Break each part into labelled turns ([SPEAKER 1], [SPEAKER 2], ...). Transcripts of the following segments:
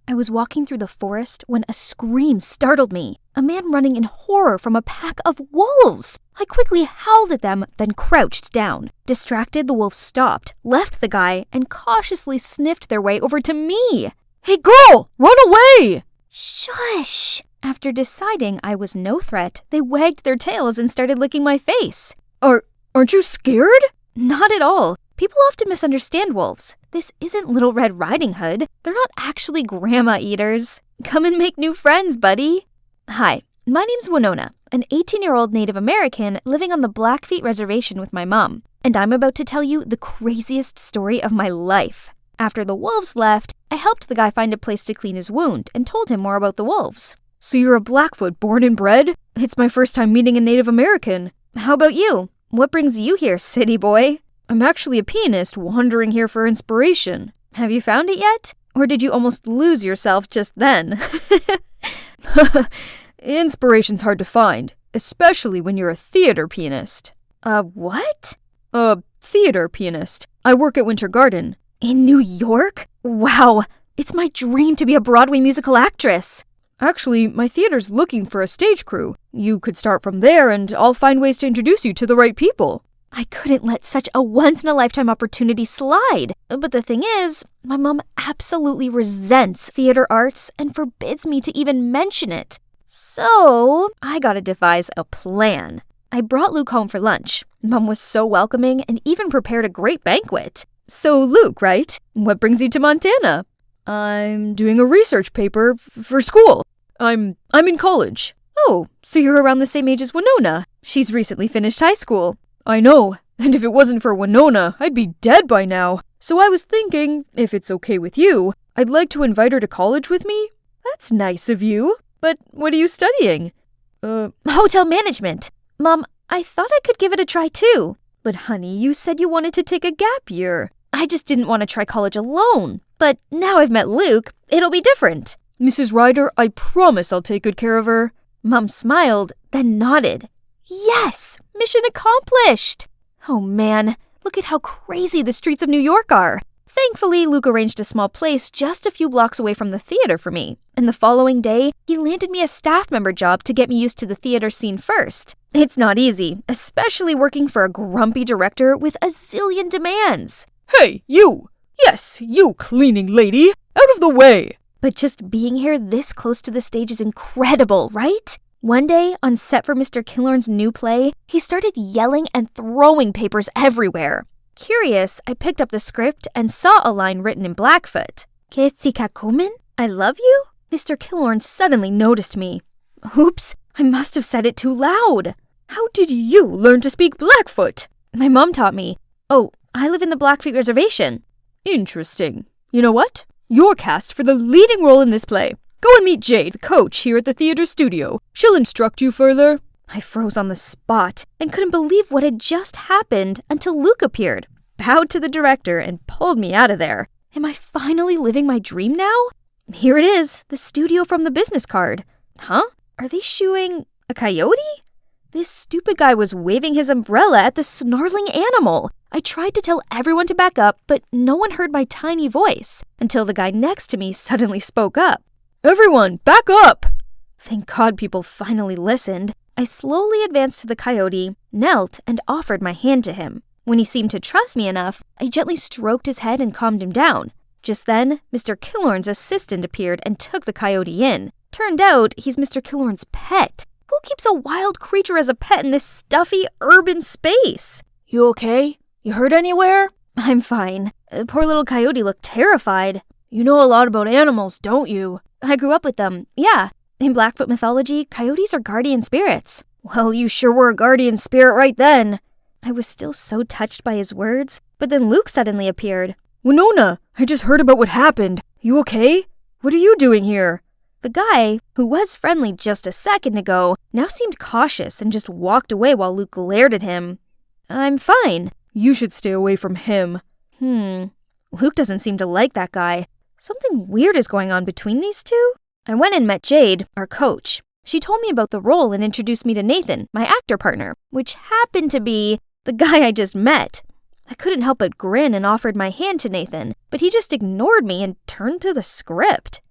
[SPEAKER 1] I was walking through the forest when a scream startled me. A man running in horror from a pack of wolves. I quickly howled at them, then crouched down. Distracted, the wolves stopped, left the guy, and cautiously sniffed their way over to me.
[SPEAKER 2] Hey girl, run away!
[SPEAKER 1] Shush! After deciding I was no threat, they wagged their tails and started licking my face.
[SPEAKER 2] Aren't you scared?
[SPEAKER 1] Not at all. People often misunderstand wolves. This isn't Little Red Riding Hood. They're not actually grandma eaters. Come and make new friends, buddy. Hi, my name's Winona, an 18-year-old Native American living on the Blackfeet Reservation with my mom. And I'm about to tell you the craziest story of my life. After the wolves left, I helped the guy find a place to clean his wound and told him more about the wolves.
[SPEAKER 2] So you're a Blackfoot born and bred? It's my first time meeting a Native American.
[SPEAKER 1] How about you? What brings you here, city boy?
[SPEAKER 2] I'm actually a pianist wandering here for inspiration.
[SPEAKER 1] Have you found it yet? Or did you almost lose yourself just then?
[SPEAKER 2] Inspiration's hard to find, especially when you're a theater pianist.
[SPEAKER 1] What?
[SPEAKER 2] A theater pianist. I work at Winter Garden.
[SPEAKER 1] In New York? Wow, it's my dream to be a Broadway musical actress.
[SPEAKER 2] Actually, my theater's looking for a stage crew. You could start from there and I'll find ways to introduce you to the right people.
[SPEAKER 1] I couldn't let such a once-in-a-lifetime opportunity slide. But the thing is, my mom absolutely resents theater arts and forbids me to even mention it. So, I gotta devise a plan. I brought Luke home for lunch. Mom was so welcoming and even prepared a great banquet. So Luke, right? What brings you to Montana?
[SPEAKER 2] I'm doing a research paper for school. I'm in college.
[SPEAKER 1] Oh, so you're around the same age as Winona. She's recently finished high school.
[SPEAKER 2] I know, and if it wasn't for Winona, I'd be dead by now. So I was thinking, if it's okay with you, I'd like to invite her to college with me.
[SPEAKER 1] That's nice of you.
[SPEAKER 2] But what are you studying?
[SPEAKER 1] Hotel management. Mom, I thought I could give it a try too. But honey, you said you wanted to take a gap year. I just didn't want to try college alone. But now I've met Luke, it'll be different.
[SPEAKER 2] Mrs. Ryder, I promise I'll take good care of her.
[SPEAKER 1] Mom smiled, then nodded. Yes! Mission accomplished! Oh man, look at how crazy the streets of New York are. Thankfully, Luke arranged a small place just a few blocks away from the theater for me. And the following day, he landed me a staff member job to get me used to the theater scene first. It's not easy, especially working for a grumpy director with a zillion demands.
[SPEAKER 2] Hey, you! Yes, you cleaning lady! Out of the way!
[SPEAKER 1] But just being here this close to the stage is incredible, right? One day, on set for Mr. Killorn's new play, he started yelling and throwing papers everywhere. Curious, I picked up the script and saw a line written in Blackfoot. Ketzikakumen? I love you? Mr. Killorn suddenly noticed me. Oops, I must have said it too loud.
[SPEAKER 2] How did you learn to speak Blackfoot?
[SPEAKER 1] My mom taught me. Oh, I live in the Blackfeet Reservation.
[SPEAKER 2] Interesting. You know what? You're cast for the leading role in this play. Go and meet Jade, the coach here at the theater studio. She'll instruct you further.
[SPEAKER 1] I froze on the spot and couldn't believe what had just happened until Luke appeared, bowed to the director, and pulled me out of there. Am I finally living my dream now? Here it is, the studio from the business card. Huh? Are they shooing a coyote? This stupid guy was waving his umbrella at the snarling animal. I tried to tell everyone to back up, but no one heard my tiny voice until the guy next to me suddenly spoke up.
[SPEAKER 2] Everyone, back up!
[SPEAKER 1] Thank God people finally listened. I slowly advanced to the coyote, knelt, and offered my hand to him. When he seemed to trust me enough, I gently stroked his head and calmed him down. Just then, Mr. Killorn's assistant appeared and took the coyote in. Turned out, he's Mr. Killorn's pet. Who keeps a wild creature as a pet in this stuffy, urban space?
[SPEAKER 2] You okay? You hurt anywhere?
[SPEAKER 1] I'm fine. Poor little coyote looked terrified.
[SPEAKER 2] You know a lot about animals, don't you?
[SPEAKER 1] I grew up with them, yeah. In Blackfoot mythology, coyotes are guardian spirits.
[SPEAKER 2] Well, you sure were a guardian spirit right then.
[SPEAKER 1] I was still so touched by his words, but then Luke suddenly appeared.
[SPEAKER 2] Winona, I just heard about what happened. You okay? What are you doing here?
[SPEAKER 1] The guy, who was friendly just a second ago, now seemed cautious and just walked away while Luke glared at him. I'm fine.
[SPEAKER 2] You should stay away from him.
[SPEAKER 1] Luke doesn't seem to like that guy. Something weird is going on between these two. I went and met Jade, our coach. She told me about the role and introduced me to Nathan, my actor partner, which happened to be the guy I just met. I couldn't help but grin and offered my hand to Nathan, but he just ignored me and turned to the script.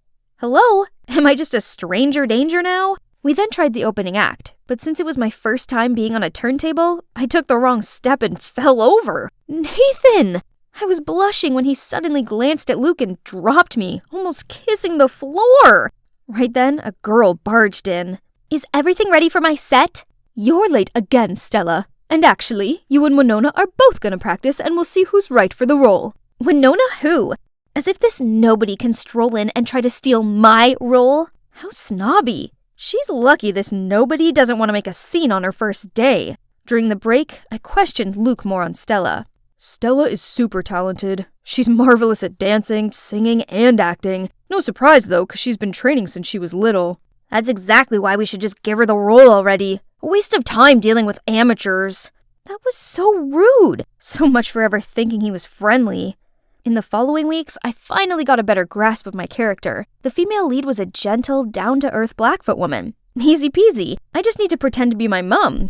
[SPEAKER 1] Hello? Am I just a stranger danger now? We then tried the opening act, but since it was my first time being on a turntable, I took the wrong step and fell over. Nathan! I was blushing when he suddenly glanced at Luke and dropped me, almost kissing the floor. Right then, a girl barged in. Is everything ready for my set?
[SPEAKER 2] You're late again, Stella. And actually, you and Winona are both gonna practice and we'll see who's right for the role.
[SPEAKER 1] Winona who? As if this nobody can stroll in and try to steal my role. How snobby. She's lucky this nobody doesn't want to make a scene on her first day. During the break, I questioned Luke more on Stella.
[SPEAKER 2] Stella is super talented. She's marvelous at dancing, singing, and acting. No surprise though, because she's been training since she was little.
[SPEAKER 1] That's exactly why we should just give her the role already. A waste of time dealing with amateurs. That was so rude. So much for ever thinking he was friendly. In the following weeks, I finally got a better grasp of my character. The female lead was a gentle, down-to-earth Blackfoot woman. Easy peasy. I just need to pretend to be my mom.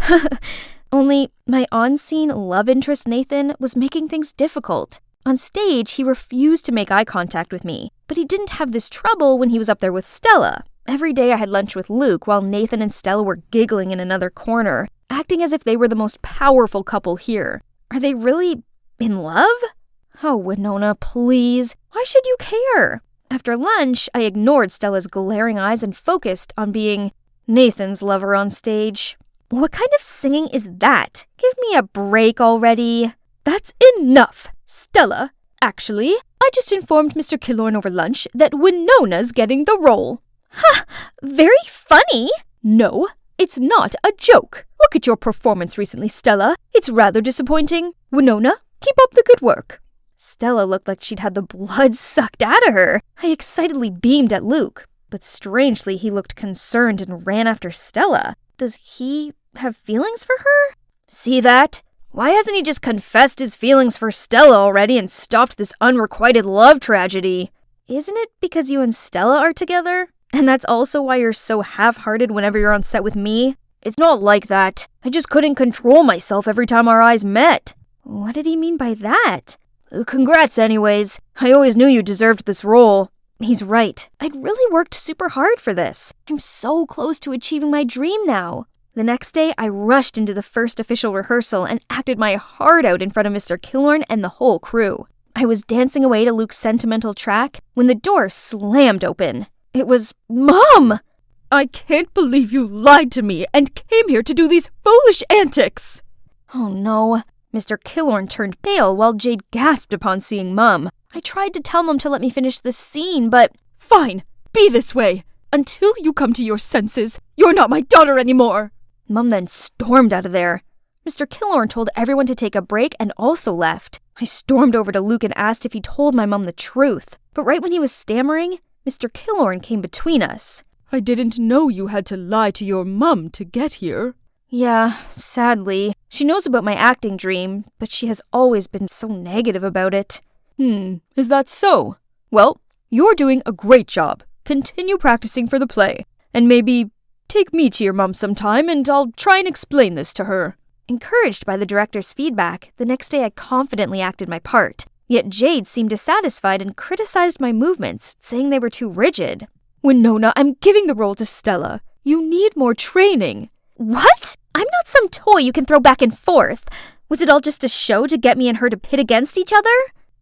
[SPEAKER 1] Only, my on-scene love interest Nathan was making things difficult. On stage, he refused to make eye contact with me, but he didn't have this trouble when he was up there with Stella. Every day I had lunch with Luke while Nathan and Stella were giggling in another corner, acting as if they were the most powerful couple here. Are they really in love? Oh, Winona, please. Why should you care? After lunch, I ignored Stella's glaring eyes and focused on being Nathan's lover on stage. What kind of singing is that? Give me a break already.
[SPEAKER 2] That's enough, Stella. Actually, I just informed Mr. Killorn over lunch that Winona's getting the role.
[SPEAKER 1] Ha! Very funny.
[SPEAKER 2] No, it's not a joke. Look at your performance recently, Stella. It's rather disappointing. Winona, keep up the good work.
[SPEAKER 1] Stella looked like she'd had the blood sucked out of her. I excitedly beamed at Luke, but strangely he looked concerned and ran after Stella. Does he have feelings for her? See that? Why hasn't he just confessed his feelings for Stella already and stopped this unrequited love tragedy? Isn't it because you and Stella are together? And that's also why you're so half-hearted whenever you're on set with me? It's not like that. I just couldn't control myself every time our eyes met. What did he mean by that? Congrats anyways. I always knew you deserved this role. He's right. I'd really worked super hard for this. I'm so close to achieving my dream now. The next day, I rushed into the first official rehearsal and acted my heart out in front of Mr. Killorn and the whole crew. I was dancing away to Luke's sentimental track when the door slammed open. It was Mom!
[SPEAKER 2] I can't believe you lied to me and came here to do these foolish antics.
[SPEAKER 1] Oh no. Mr. Killorn turned pale while Jade gasped upon seeing Mum. I tried to tell Mum to let me finish the scene, but...
[SPEAKER 2] Fine, be this way. Until you come to your senses, you're not my daughter anymore.
[SPEAKER 1] Mum then stormed out of there. Mr. Killorn told everyone to take a break and also left. I stormed over to Luke and asked if he told my mum the truth. But right when he was stammering, Mr. Killorn came between us.
[SPEAKER 2] I didn't know you had to lie to your mum to get here.
[SPEAKER 1] Yeah, sadly. She knows about my acting dream, but she has always been so negative about it.
[SPEAKER 2] Is that so? Well, you're doing a great job. Continue practicing for the play. And maybe take me to your mum sometime and I'll try and explain this to her.
[SPEAKER 1] Encouraged by the director's feedback, the next day I confidently acted my part. Yet Jade seemed dissatisfied and criticized my movements, saying they were too rigid.
[SPEAKER 2] Winona, I'm giving the role to Stella. You need more training.
[SPEAKER 1] What? I'm not some toy you can throw back and forth. Was it all just a show to get me and her to pit against each other?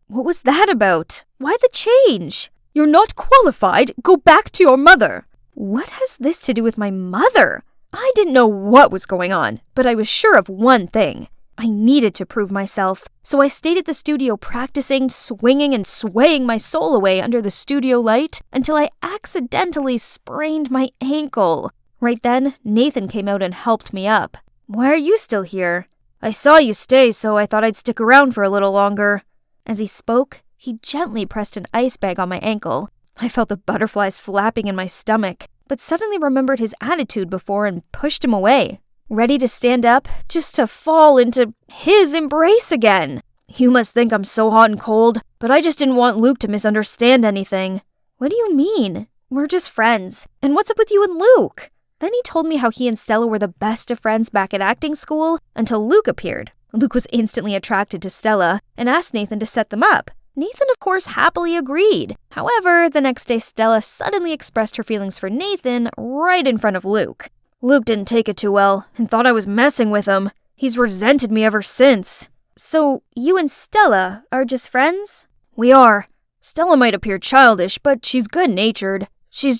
[SPEAKER 1] What was that about? Why the change?
[SPEAKER 2] You're not qualified. Go back to your mother.
[SPEAKER 1] What has this to do with my mother? I didn't know what was going on, but I was sure of one thing. I needed to prove myself, so I stayed at the studio practicing, swinging and swaying my soul away under the studio light until I accidentally sprained my ankle. Right then, Nathan came out and helped me up. Why are you still here? I saw you stay, so I thought I'd stick around for a little longer. As he spoke, he gently pressed an ice bag on my ankle. I felt the butterflies flapping in my stomach, but suddenly remembered his attitude before and pushed him away, ready to stand up just to fall into his embrace again. You must think I'm so hot and cold, but I just didn't want Luke to misunderstand anything. What do you mean? We're just friends. And what's up with you and Luke? Then he told me how he and Stella were the best of friends back at acting school until Luke appeared. Luke was instantly attracted to Stella and asked Nathan to set them up. Nathan, of course, happily agreed. However, the next day Stella suddenly expressed her feelings for Nathan right in front of Luke. Luke didn't take it too well and thought I was messing with him. He's resented me ever since. So, you and Stella are just friends? We are. Stella might appear childish, but she's good-natured. She's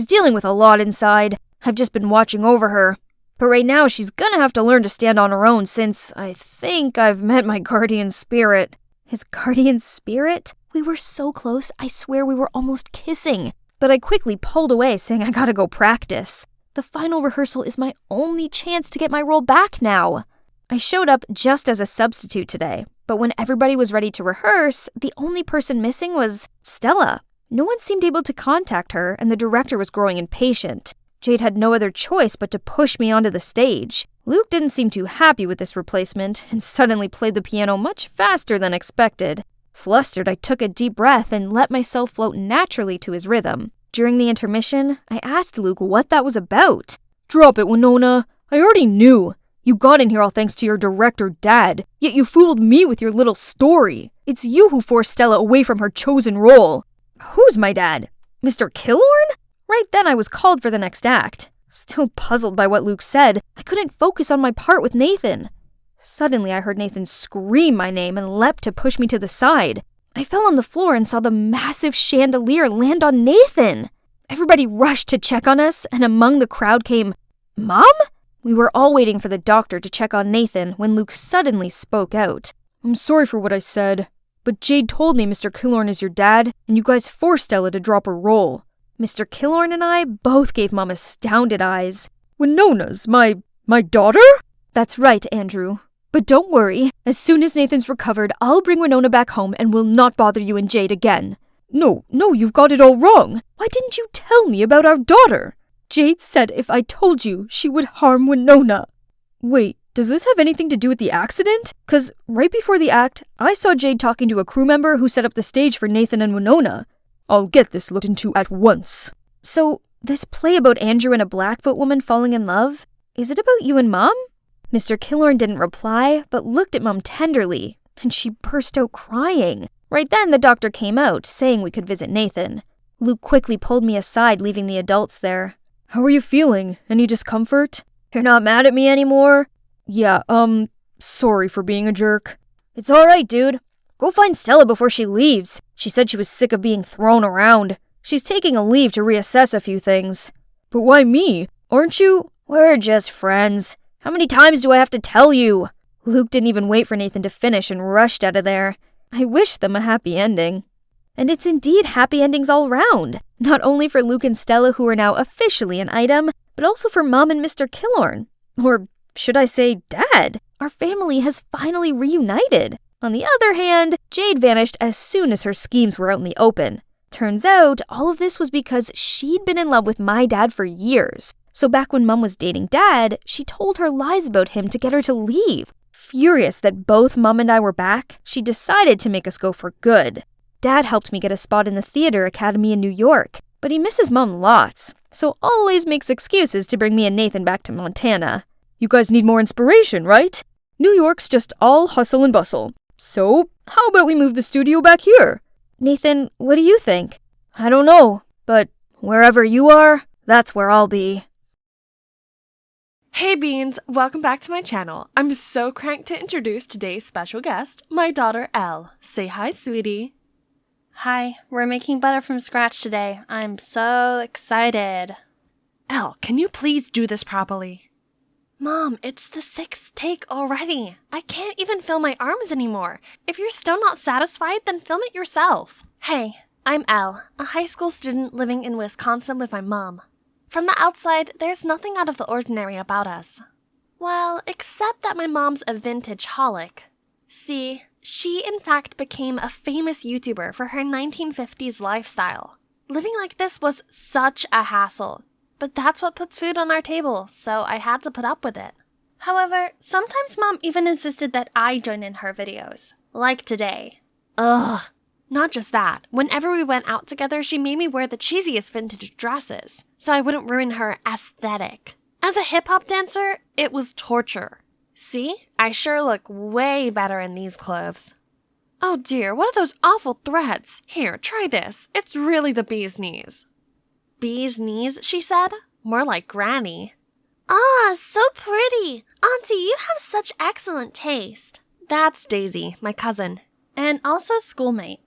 [SPEAKER 1] dealing with a lot inside. I've just been watching over her. But right now, she's gonna have to learn to stand on her own since I think I've met my guardian spirit. His guardian spirit? We were so close, I swear we were almost kissing. But I quickly pulled away, saying I gotta go practice. The final rehearsal is my only chance to get my role back now. I showed up just as a substitute today, but when everybody was ready to rehearse, the only person missing was Stella. No one seemed able to contact her, and the director was growing impatient. Jade had no other choice but to push me onto the stage. Luke didn't seem too happy with this replacement, and suddenly played the piano much faster than expected. Flustered, I took a deep breath and let myself float naturally to his rhythm. During the intermission, I asked Luke what that was about.
[SPEAKER 2] Drop it, Winona. I already knew. You got in here all thanks to your director dad, yet you fooled me with your little story. It's you who forced Stella away from her chosen role.
[SPEAKER 1] Who's my dad? Mr. Killorn? Right then I was called for the next act. Still puzzled by what Luke said, I couldn't focus on my part with Nathan. Suddenly I heard Nathan scream my name and leapt to push me to the side. I fell on the floor and saw the massive chandelier land on Nathan. Everybody rushed to check on us, and among the crowd came, Mom? We were all waiting for the doctor to check on Nathan when Luke suddenly spoke out.
[SPEAKER 2] I'm sorry for what I said, but Jade told me Mr. Killorn is your dad, and you guys forced Stella to drop her role.
[SPEAKER 1] Mr. Killorn and I both gave Mom astounded eyes.
[SPEAKER 2] Winona's my daughter?
[SPEAKER 1] That's right, Andrew. But don't worry, as soon as Nathan's recovered, I'll bring Winona back home and will not bother you and Jade again.
[SPEAKER 2] No, you've got it all wrong. Why didn't you tell me about our daughter? Jade said if I told you, she would harm Winona. Wait, does this have anything to do with the accident? 'Cause right before the act, I saw Jade talking to a crew member who set up the stage for Nathan and Winona. I'll get this looked into at once.
[SPEAKER 1] So, this play about Andrew and a Blackfoot woman falling in love, is it about you and Mom? Mr. Killorn didn't reply, but looked at Mom tenderly, and she burst out crying. Right then, the doctor came out, saying we could visit Nathan. Luke quickly pulled me aside, leaving the adults there.
[SPEAKER 2] How are you feeling? Any discomfort?
[SPEAKER 1] You're not mad at me anymore?
[SPEAKER 2] Yeah, sorry for being a jerk.
[SPEAKER 1] It's alright, dude. Go find Stella before she leaves. She said she was sick of being thrown around. She's taking a leave to reassess a few things.
[SPEAKER 2] But why me? Aren't you?
[SPEAKER 1] We're just friends. How many times do I have to tell you? Luke didn't even wait for Nathan to finish and rushed out of there. I wished them a happy ending. And it's indeed happy endings all round. Not only for Luke and Stella, who are now officially an item, but also for Mom and Mr. Killorn. Or should I say Dad? Our family has finally reunited. On the other hand, Jade vanished as soon as her schemes were out in the open. Turns out, all of this was because she'd been in love with my dad for years. So back when Mom was dating Dad, she told her lies about him to get her to leave. Furious that both Mom and I were back, she decided to make us go for good. Dad helped me get a spot in the theater academy in New York, but he misses Mom lots, so always makes excuses to bring me and Nathan back to Montana.
[SPEAKER 2] You guys need more inspiration, right? New York's just all hustle and bustle. So, how about we move the studio back here?
[SPEAKER 1] Nathan, what do you think? I don't know, but wherever you are, that's where I'll be.
[SPEAKER 3] Hey Beans, welcome back to my channel. I'm so cranked to introduce today's special guest, my daughter Elle. Say hi, sweetie.
[SPEAKER 4] Hi, we're making butter from scratch today. I'm so excited.
[SPEAKER 3] Elle, can you please do this properly? Mom, it's the 6th take already. I can't even film my arms anymore. If you're still not satisfied, then film it yourself. Hey, I'm Elle, a high school student living in Wisconsin with my mom. From the outside, there's nothing out of the ordinary about us. Well, except that my mom's a vintage-holic. See, she in fact became a famous YouTuber for her 1950s lifestyle. Living like this was such a hassle, but that's what puts food on our table, so I had to put up with it. However, sometimes Mom even insisted that I join in her videos, like today. Ugh. Not just that, whenever we went out together, she made me wear the cheesiest vintage dresses, so I wouldn't ruin her aesthetic. As a hip-hop dancer, it was torture. See? I sure look way better in these clothes. Oh dear, what are those awful threads? Here, try this. It's really the bee's knees. Bee's knees, she said? More like Granny.
[SPEAKER 5] Ah, so pretty. Auntie, you have such excellent taste.
[SPEAKER 3] That's Daisy, my cousin, and also schoolmate,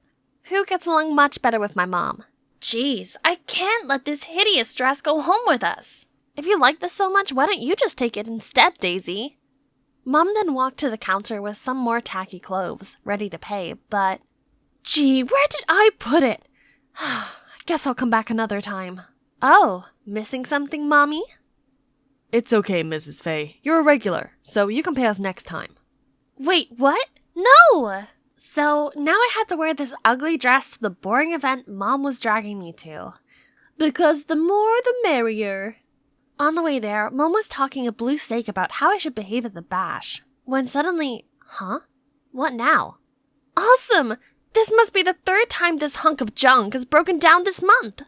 [SPEAKER 3] who gets along much better with my mom.
[SPEAKER 5] Jeez, I can't let this hideous dress go home with us.
[SPEAKER 3] If you like this so much, why don't you just take it instead, Daisy? Mom then walked to the counter with some more tacky clothes, ready to pay, but... Gee, where did I put it? Guess I'll come back another time. Oh, missing something, Mommy? It's okay, Mrs. Fay. You're a regular, so you can pay us next time.
[SPEAKER 5] Wait, what? No!
[SPEAKER 3] So, now I had to wear this ugly dress to the boring event Mom was dragging me to. Because the more the merrier. On the way there, Mom was talking a blue steak about how I should behave at the bash. When suddenly, huh? What now? Awesome! This must be the third time this hunk of junk has broken down this month.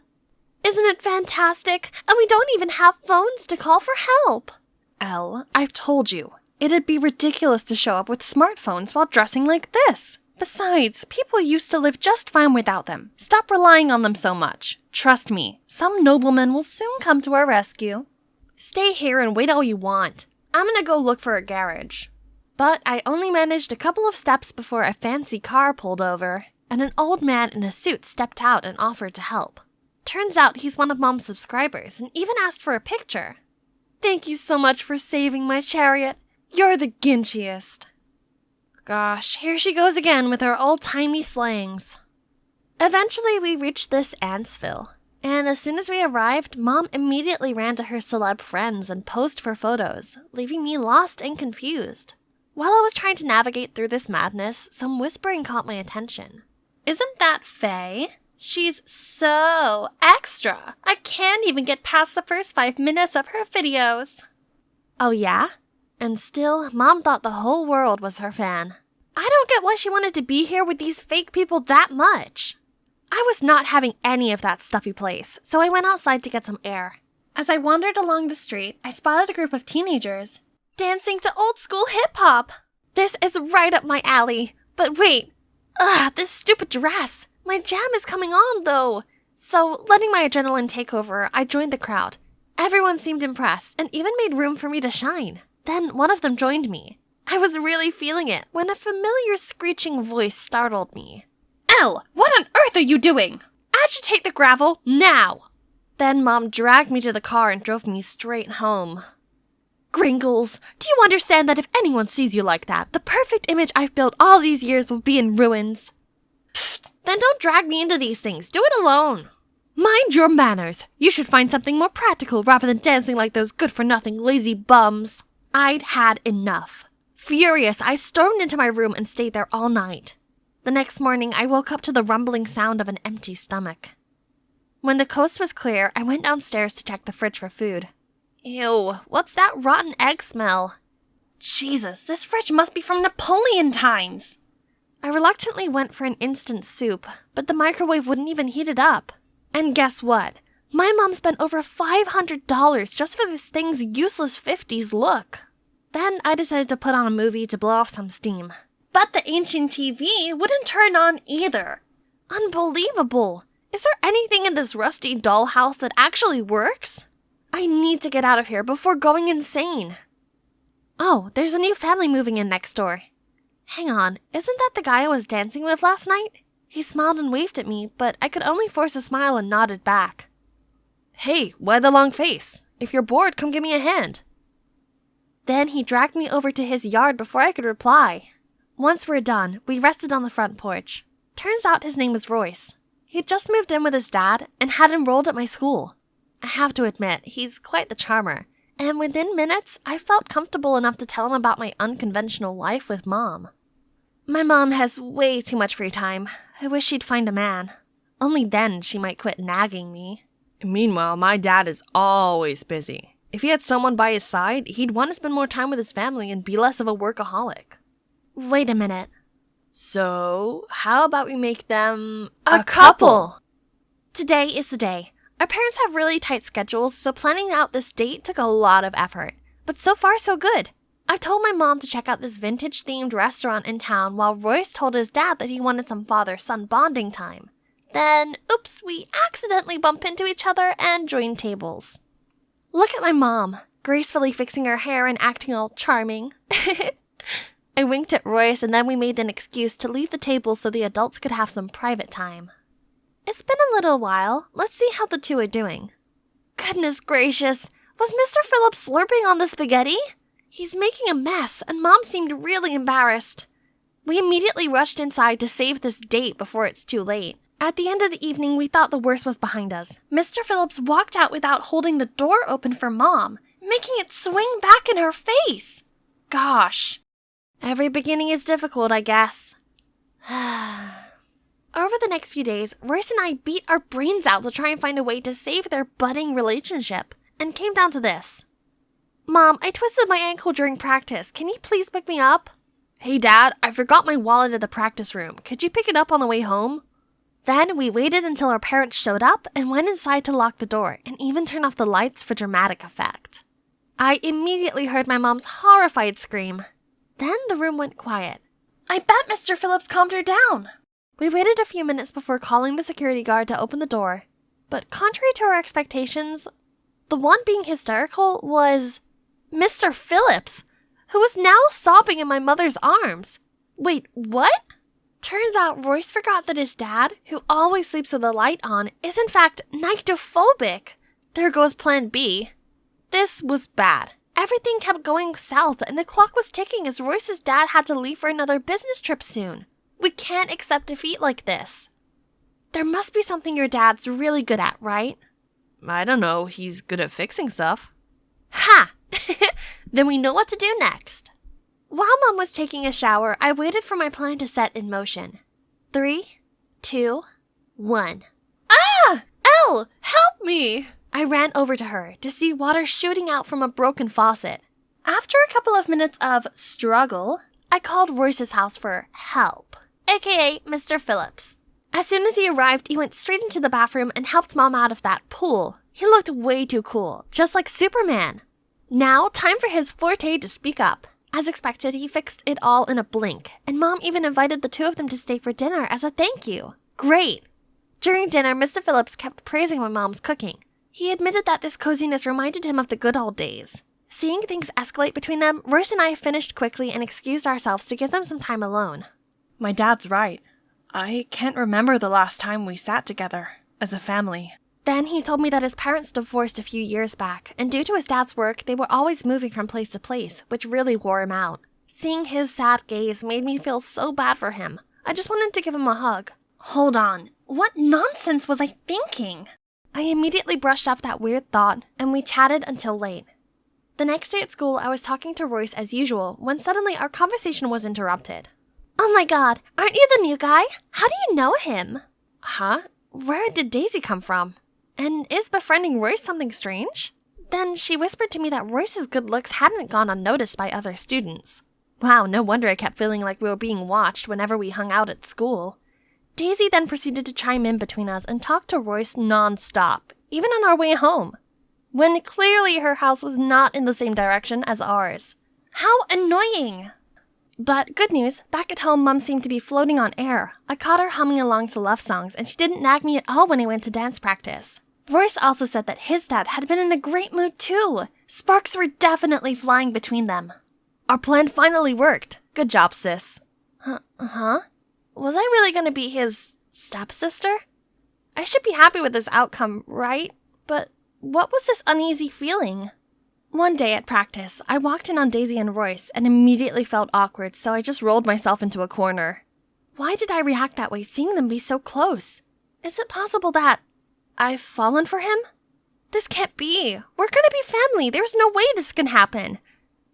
[SPEAKER 3] Isn't it fantastic? And we don't even have phones to call for help. Elle, I've told you. It'd be ridiculous to show up with smartphones while dressing like this. Besides, people used to live just fine without them. Stop relying on them so much. Trust me, some nobleman will soon come to our rescue. Stay here and wait all you want. I'm gonna go look for a garage. But I only managed a couple of steps before a fancy car pulled over, and an old man in a suit stepped out and offered to help. Turns out he's one of Mom's subscribers and even asked for a picture. Thank you so much for saving my chariot. You're the ginchiest. Gosh, here she goes again with her old-timey slangs. Eventually, we reached this Antsville, and as soon as we arrived, Mom immediately ran to her celeb friends and posed for photos, leaving me lost and confused. While I was trying to navigate through this madness, some whispering caught my attention. Isn't that Faye? She's so extra. I can't even get past the first 5 minutes of her videos. Oh yeah? And still, Mom thought the whole world was her fan. I don't get why she wanted to be here with these fake people that much. I was not having any of that stuffy place, so I went outside to get some air. As I wandered along the street, I spotted a group of teenagers dancing to old-school hip-hop. This is right up my alley. But wait. This stupid dress. My jam is coming on, though. So, letting my adrenaline take over, I joined the crowd. Everyone seemed impressed and even made room for me to shine. Then one of them joined me. I was really feeling it when a familiar screeching voice startled me. Elle, what on earth are you doing? Agitate the gravel, now! Then Mom dragged me to the car and drove me straight home. Gringles, do you understand that if anyone sees you like that, the perfect image I've built all these years will be in ruins? Pfft, then don't drag me into these things. Do it alone. Mind your manners. You should find something more practical rather than dancing like those good-for-nothing lazy bums. I'd had enough. Furious, I stormed into my room and stayed there all night. The next morning, I woke up to the rumbling sound of an empty stomach. When the coast was clear, I went downstairs to check the fridge for food. Ew, what's that rotten egg smell? Jesus, this fridge must be from Napoleon times. I reluctantly went for an instant soup, but the microwave wouldn't even heat it up. And guess what? My mom spent over $500 just for this thing's useless 50s look. Then I decided to put on a movie to blow off some steam. But the ancient TV wouldn't turn on either. Unbelievable! Is there anything in this rusty dollhouse that actually works? I need to get out of here before going insane. Oh, there's a new family moving in next door. Hang on, isn't that the guy I was dancing with last night? He smiled and waved at me, but I could only force a smile and nodded back. Hey, why the long face? If you're bored, come give me a hand. Then he dragged me over to his yard before I could reply. Once we're done, we rested on the front porch. Turns out his name was Royce. He'd just moved in with his dad and had enrolled at my school. I have to admit, he's quite the charmer, and within minutes, I felt comfortable enough to tell him about my unconventional life with Mom. My mom has way too much free time. I wish she'd find a man. Only then she might quit nagging me. Meanwhile, my dad is always busy. If he had someone by his side, he'd want to spend more time with his family and be less of a workaholic. Wait a minute. So, how about we make them a couple? Today is the day. Our parents have really tight schedules, so planning out this date took a lot of effort. But so far, so good. I told my mom to check out this vintage-themed restaurant in town while Royce told his dad that he wanted some father-son bonding time. Then, oops, we accidentally bump into each other and join tables. Look at my mom, gracefully fixing her hair and acting all charming. I winked at Royce and then we made an excuse to leave the table so the adults could have some private time. It's been a little while. Let's see how the two are doing. Goodness gracious, was Mr. Phillips slurping on the spaghetti? He's making a mess, and Mom seemed really embarrassed. We immediately rushed inside to save this date before it's too late. At the end of the evening, we thought the worst was behind us. Mr. Phillips walked out without holding the door open for Mom, making it swing back in her face. Gosh. Every beginning is difficult, I guess. Over the next few days, Royce and I beat our brains out to try and find a way to save their budding relationship, and came down to this. Mom, I twisted my ankle during practice. Can you please pick me up? Hey, Dad, I forgot my wallet at the practice room. Could you pick it up on the way home? Then we waited until our parents showed up and went inside to lock the door and even turn off the lights for dramatic effect. I immediately heard my mom's horrified scream. Then the room went quiet. I bet Mr. Phillips calmed her down. We waited a few minutes before calling the security guard to open the door, but contrary to our expectations, the one being hysterical was Mr. Phillips, who was now sobbing in my mother's arms. Wait, what? Turns out Royce forgot that his dad, who always sleeps with the light on, is in fact nyctophobic. There goes plan B. This was bad. Everything kept going south and the clock was ticking as Royce's dad had to leave for another business trip soon. We can't accept defeat like this. There must be something your dad's really good at, right?
[SPEAKER 2] I don't know, he's good at fixing stuff.
[SPEAKER 3] Ha! Then we know what to do next. While Mom was taking a shower, I waited for my plan to set in motion. 3, 2, 1. Ah! Elle! Help me! I ran over to her to see water shooting out from a broken faucet. After a couple of minutes of struggle, I called Royce's house for help, aka Mr. Phillips. As soon as he arrived, he went straight into the bathroom and helped Mom out of that pool. He looked way too cool, just like Superman. Now, time for his forte to speak up. As expected, he fixed it all in a blink, and Mom even invited the two of them to stay for dinner as a thank you. Great! During dinner, Mr. Phillips kept praising my mom's cooking. He admitted that this coziness reminded him of the good old days. Seeing things escalate between them, Royce and I finished quickly and excused ourselves to give them some time alone.
[SPEAKER 2] My dad's right. I can't remember the last time we sat together, as a family.
[SPEAKER 3] Then he told me that his parents divorced a few years back, and due to his dad's work, they were always moving from place to place, which really wore him out. Seeing his sad gaze made me feel so bad for him. I just wanted to give him a hug. Hold on, what nonsense was I thinking? I immediately brushed off that weird thought, and we chatted until late. The next day at school, I was talking to Royce as usual, when suddenly our conversation was interrupted. Oh my god, aren't you the new guy? How do you know him? Huh? Where did Daisy come from? And is befriending Royce something strange? Then she whispered to me that Royce's good looks hadn't gone unnoticed by other students. Wow, no wonder I kept feeling like we were being watched whenever we hung out at school. Daisy then proceeded to chime in between us and talk to Royce non-stop, even on our way home, when clearly her house was not in the same direction as ours. How annoying! But good news, back at home, Mom seemed to be floating on air. I caught her humming along to love songs, and she didn't nag me at all when I went to dance practice. Royce also said that his dad had been in a great mood too. Sparks were definitely flying between them. Our plan finally worked. Good job, sis. Huh? Was I really gonna be his stepsister? I should be happy with this outcome, right? But what was this uneasy feeling? One day at practice, I walked in on Daisy and Royce and immediately felt awkward, so I just rolled myself into a corner. Why did I react that way seeing them be so close? Is it possible that I've fallen for him? This can't be. We're gonna be family. There's no way this can happen.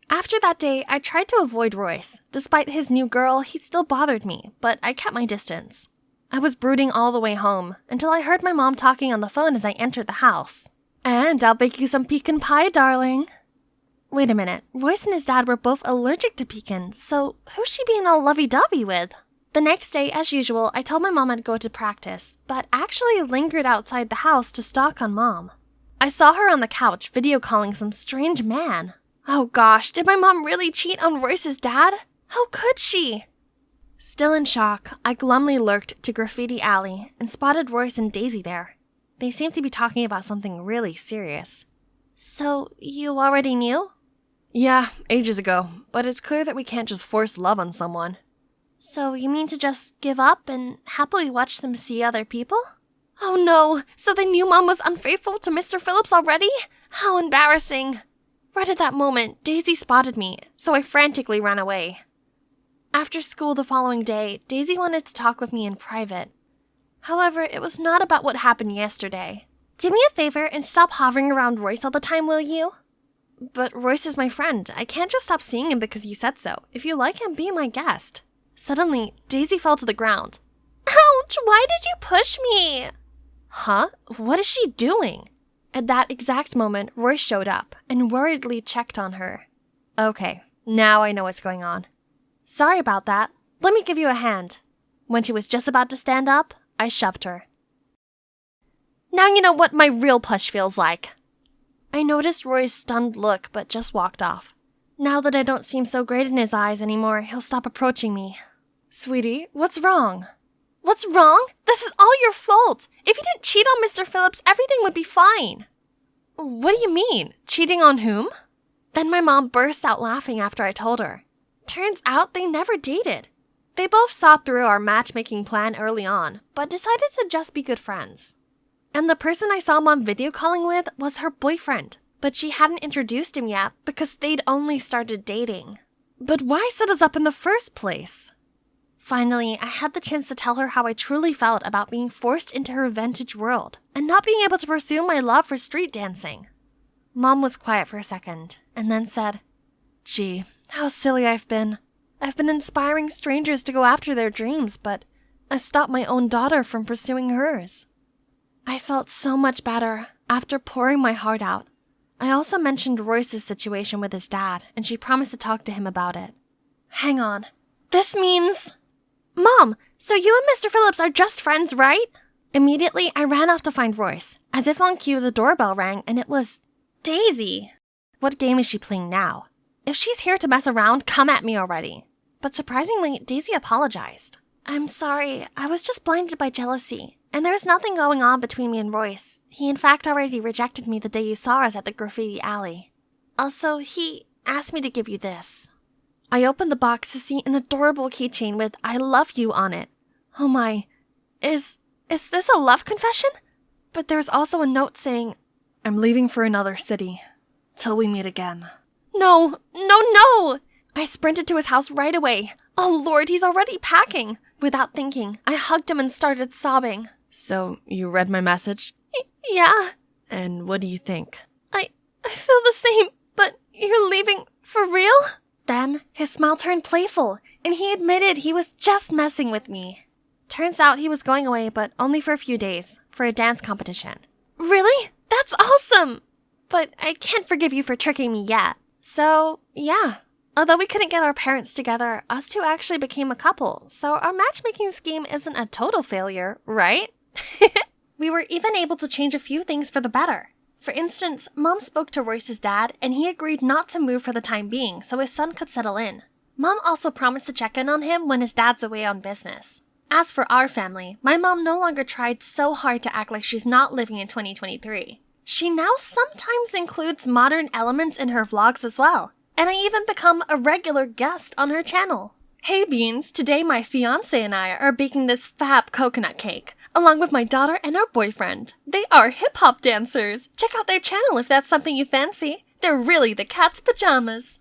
[SPEAKER 3] After that day, I tried to avoid Royce. Despite his new girl, he still bothered me, but I kept my distance. I was brooding all the way home until I heard my mom talking on the phone as I entered the house. And I'll bake you some pecan pie, darling. Wait a minute. Royce and his dad were both allergic to pecan, so who's she being all lovey-dovey with? The next day, as usual, I told my mom I'd go to practice, but actually lingered outside the house to stalk on Mom. I saw her on the couch video calling some strange man. Oh gosh, did my mom really cheat on Royce's dad? How could she? Still in shock, I glumly lurked to Graffiti Alley and spotted Royce and Daisy there. They seemed to be talking about something really serious.
[SPEAKER 5] So, you already knew?
[SPEAKER 3] Yeah, ages ago, but it's clear that we can't just force love on someone.
[SPEAKER 5] So, you mean to just give up and happily watch them see other people?
[SPEAKER 3] Oh no, so they knew Mom was unfaithful to Mr. Phillips already? How embarrassing. Right at that moment, Daisy spotted me, so I frantically ran away. After school the following day, Daisy wanted to talk with me in private. However, it was not about what happened yesterday.
[SPEAKER 5] Do me a favor and stop hovering around Royce all the time, will you?
[SPEAKER 3] But Royce is my friend. I can't just stop seeing him because you said so. If you like him, be my guest. Suddenly, Daisy fell to the ground.
[SPEAKER 5] Ouch! Why did you push me?
[SPEAKER 3] Huh? What is she doing? At that exact moment, Royce showed up and worriedly checked on her. Okay, now I know what's going on. Sorry about that. Let me give you a hand. When she was just about to stand up, I shoved her. Now you know what my real push feels like. I noticed Roy's stunned look, but just walked off. Now that I don't seem so great in his eyes anymore, he'll stop approaching me. Sweetie, what's wrong?
[SPEAKER 5] What's wrong? This is all your fault. If you didn't cheat on Mr. Phillips, everything would be fine.
[SPEAKER 3] What do you mean? Cheating on whom? Then my mom burst out laughing after I told her. Turns out they never dated. They both saw through our matchmaking plan early on, but decided to just be good friends. And the person I saw Mom video calling with was her boyfriend, but she hadn't introduced him yet because they'd only started dating. But why set us up in the first place? Finally, I had the chance to tell her how I truly felt about being forced into her vintage world and not being able to pursue my love for street dancing. Mom was quiet for a second and then said, "Gee, how silly I've been. I've been inspiring strangers to go after their dreams, but I stopped my own daughter from pursuing hers." I felt so much better after pouring my heart out. I also mentioned Royce's situation with his dad, and she promised to talk to him about it. Hang on. This means... Mom, so you and Mr. Phillips are just friends, right? Immediately, I ran off to find Royce. As if on cue, the doorbell rang, and it was... Daisy! What game is she playing now? If she's here to mess around, come at me already. But surprisingly, Daisy apologized.
[SPEAKER 5] I'm sorry, I was just blinded by jealousy. And there's nothing going on between me and Royce. He in fact already rejected me the day you saw us at the Graffiti Alley. Also, he asked me to give you this. I opened the box to see an adorable keychain with "I love you" on it. Oh my, is this a love confession? But there's also a note saying, "I'm leaving for another city. Till we meet again." No! I sprinted to his house right away. Oh Lord, he's already packing. Without thinking, I hugged him and started sobbing. So, you read my message? Yeah. And what do you think? I feel the same, but you're leaving for real? Then, his smile turned playful, and he admitted he was just messing with me. Turns out he was going away, but only for a few days, for a dance competition. Really? That's awesome! But I can't forgive you for tricking me yet. So, yeah. Although we couldn't get our parents together, us two actually became a couple, so our matchmaking scheme isn't a total failure, right? We were even able to change a few things for the better. For instance, Mom spoke to Royce's dad, and he agreed not to move for the time being so his son could settle in. Mom also promised to check in on him when his dad's away on business. As for our family, my mom no longer tried so hard to act like she's not living in 2023. She now sometimes includes modern elements in her vlogs as well. And I even become a regular guest on her channel. Hey Beans, today my fiance and I are baking this fab coconut cake, along with my daughter and our boyfriend. They are hip-hop dancers. Check out their channel if that's something you fancy. They're really the cat's pajamas.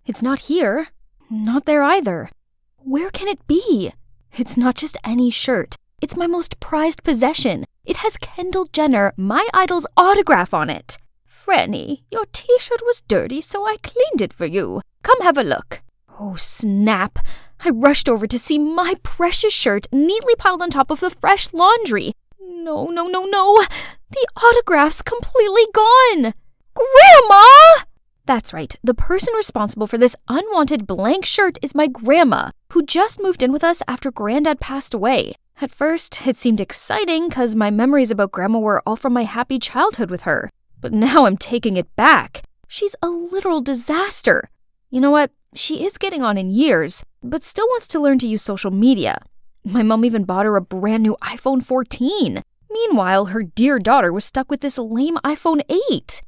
[SPEAKER 1] It's not here. Not there either. Where can it be? It's not just any shirt. It's my most prized possession. It has Kendall Jenner, my idol's autograph on it. Franny, your t-shirt was dirty, so I cleaned it for you. Come have a look. Oh, snap. I rushed over to see my precious shirt neatly piled on top of the fresh laundry. No. The autograph's completely gone. Grandma! That's right. The person responsible for this unwanted blank shirt is my grandma, who just moved in with us after Granddad passed away. At first, it seemed exciting because my memories about Grandma were all from my happy childhood with her. But now I'm taking it back. She's a literal disaster. You know what? She is getting on in years, but still wants to learn to use social media. My mom even bought her a brand new iPhone 14. Meanwhile, her dear daughter was stuck with this lame iPhone 8.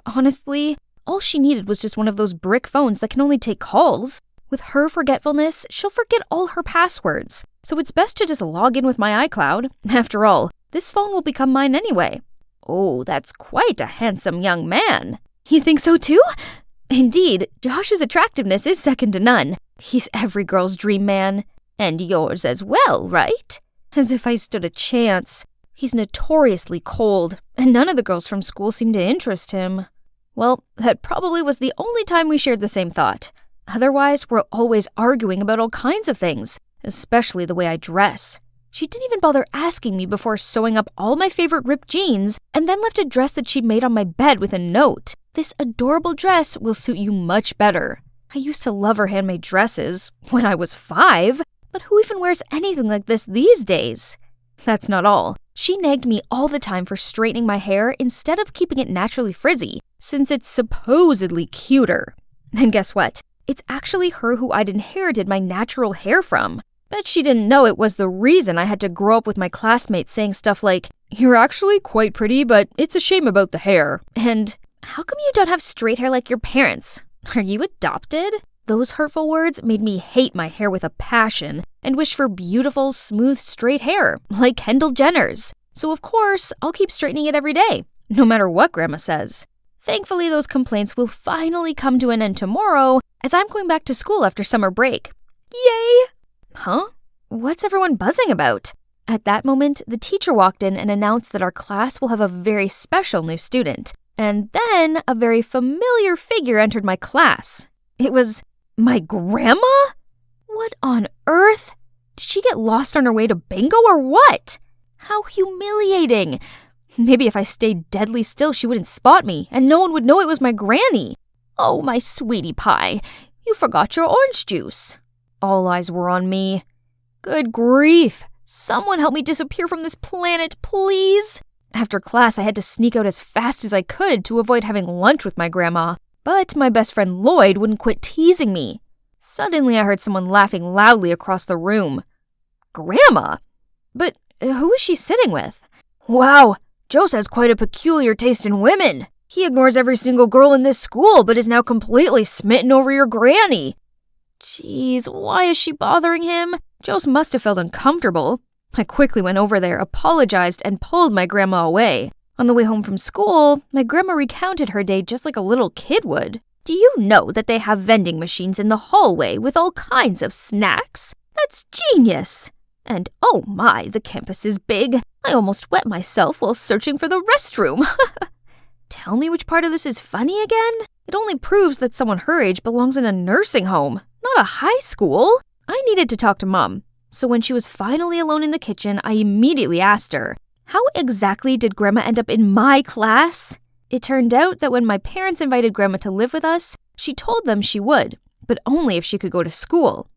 [SPEAKER 1] Honestly, all she needed was just one of those brick phones that can only take calls. With her forgetfulness, she'll forget all her passwords. So it's best to just log in with my iCloud. After all, this phone will become mine anyway. Oh, that's quite a handsome young man. You think so too? Indeed, Josh's attractiveness is second to none. He's every girl's dream man. And yours as well, right? As if I stood a chance. He's notoriously cold, and none of the girls from school seem to interest him. Well, that probably was the only time we shared the same thought. Otherwise, we're always arguing about all kinds of things, especially the way I dress. She didn't even bother asking me before sewing up all my favorite ripped jeans, and then left a dress that she'd made on my bed with a note. This adorable dress will suit you much better. I used to love her handmade dresses when I was 5, but who even wears anything like this these days? That's not all. She nagged me all the time for straightening my hair instead of keeping it naturally frizzy, since it's supposedly cuter. And guess what? It's actually her who I'd inherited my natural hair from. Bet she didn't know it was the reason I had to grow up with my classmates saying stuff like, "You're actually quite pretty, but it's a shame about the hair." And, "How come you don't have straight hair like your parents? Are you adopted?" Those hurtful words made me hate my hair with a passion and wish for beautiful, smooth, straight hair, like Kendall Jenner's. So of course, I'll keep straightening it every day, no matter what Grandma says. Thankfully, those complaints will finally come to an end tomorrow, as I'm going back to school after summer break. Yay! Huh? What's everyone buzzing about? At that moment, the teacher walked in and announced that our class will have a very special new student. And then a very familiar figure entered my class. It was my grandma? What on earth? Did she get lost on her way to bingo or what? How humiliating. Maybe if I stayed deadly still, she wouldn't spot me, and no one would know it was my granny. Oh, my sweetie pie, you forgot your orange juice. All eyes were on me. Good grief. Someone help me disappear from this planet, please. After class, I had to sneak out as fast as I could to avoid having lunch with my grandma. But my best friend Lloyd wouldn't quit teasing me. Suddenly, I heard someone laughing loudly across the room. Grandma? But who is she sitting with? Wow, Jose has quite a peculiar taste in women. He ignores every single girl in this school, but is now completely smitten over your granny. Jeez, why is she bothering him? Jose must have felt uncomfortable. I quickly went over there, apologized, and pulled my grandma away. On the way home from school, my grandma recounted her day just like a little kid would. Do you know that they have vending machines in the hallway with all kinds of snacks? That's genius! And oh my, the campus is big. I almost wet myself while searching for the restroom. Tell me which part of this is funny again? It only proves that someone her age belongs in a nursing home, not a high school. I needed to talk to Mom. So when she was finally alone in the kitchen, I immediately asked her, how exactly did Grandma end up in my class? It turned out that when my parents invited Grandma to live with us, she told them she would, but only if she could go to school.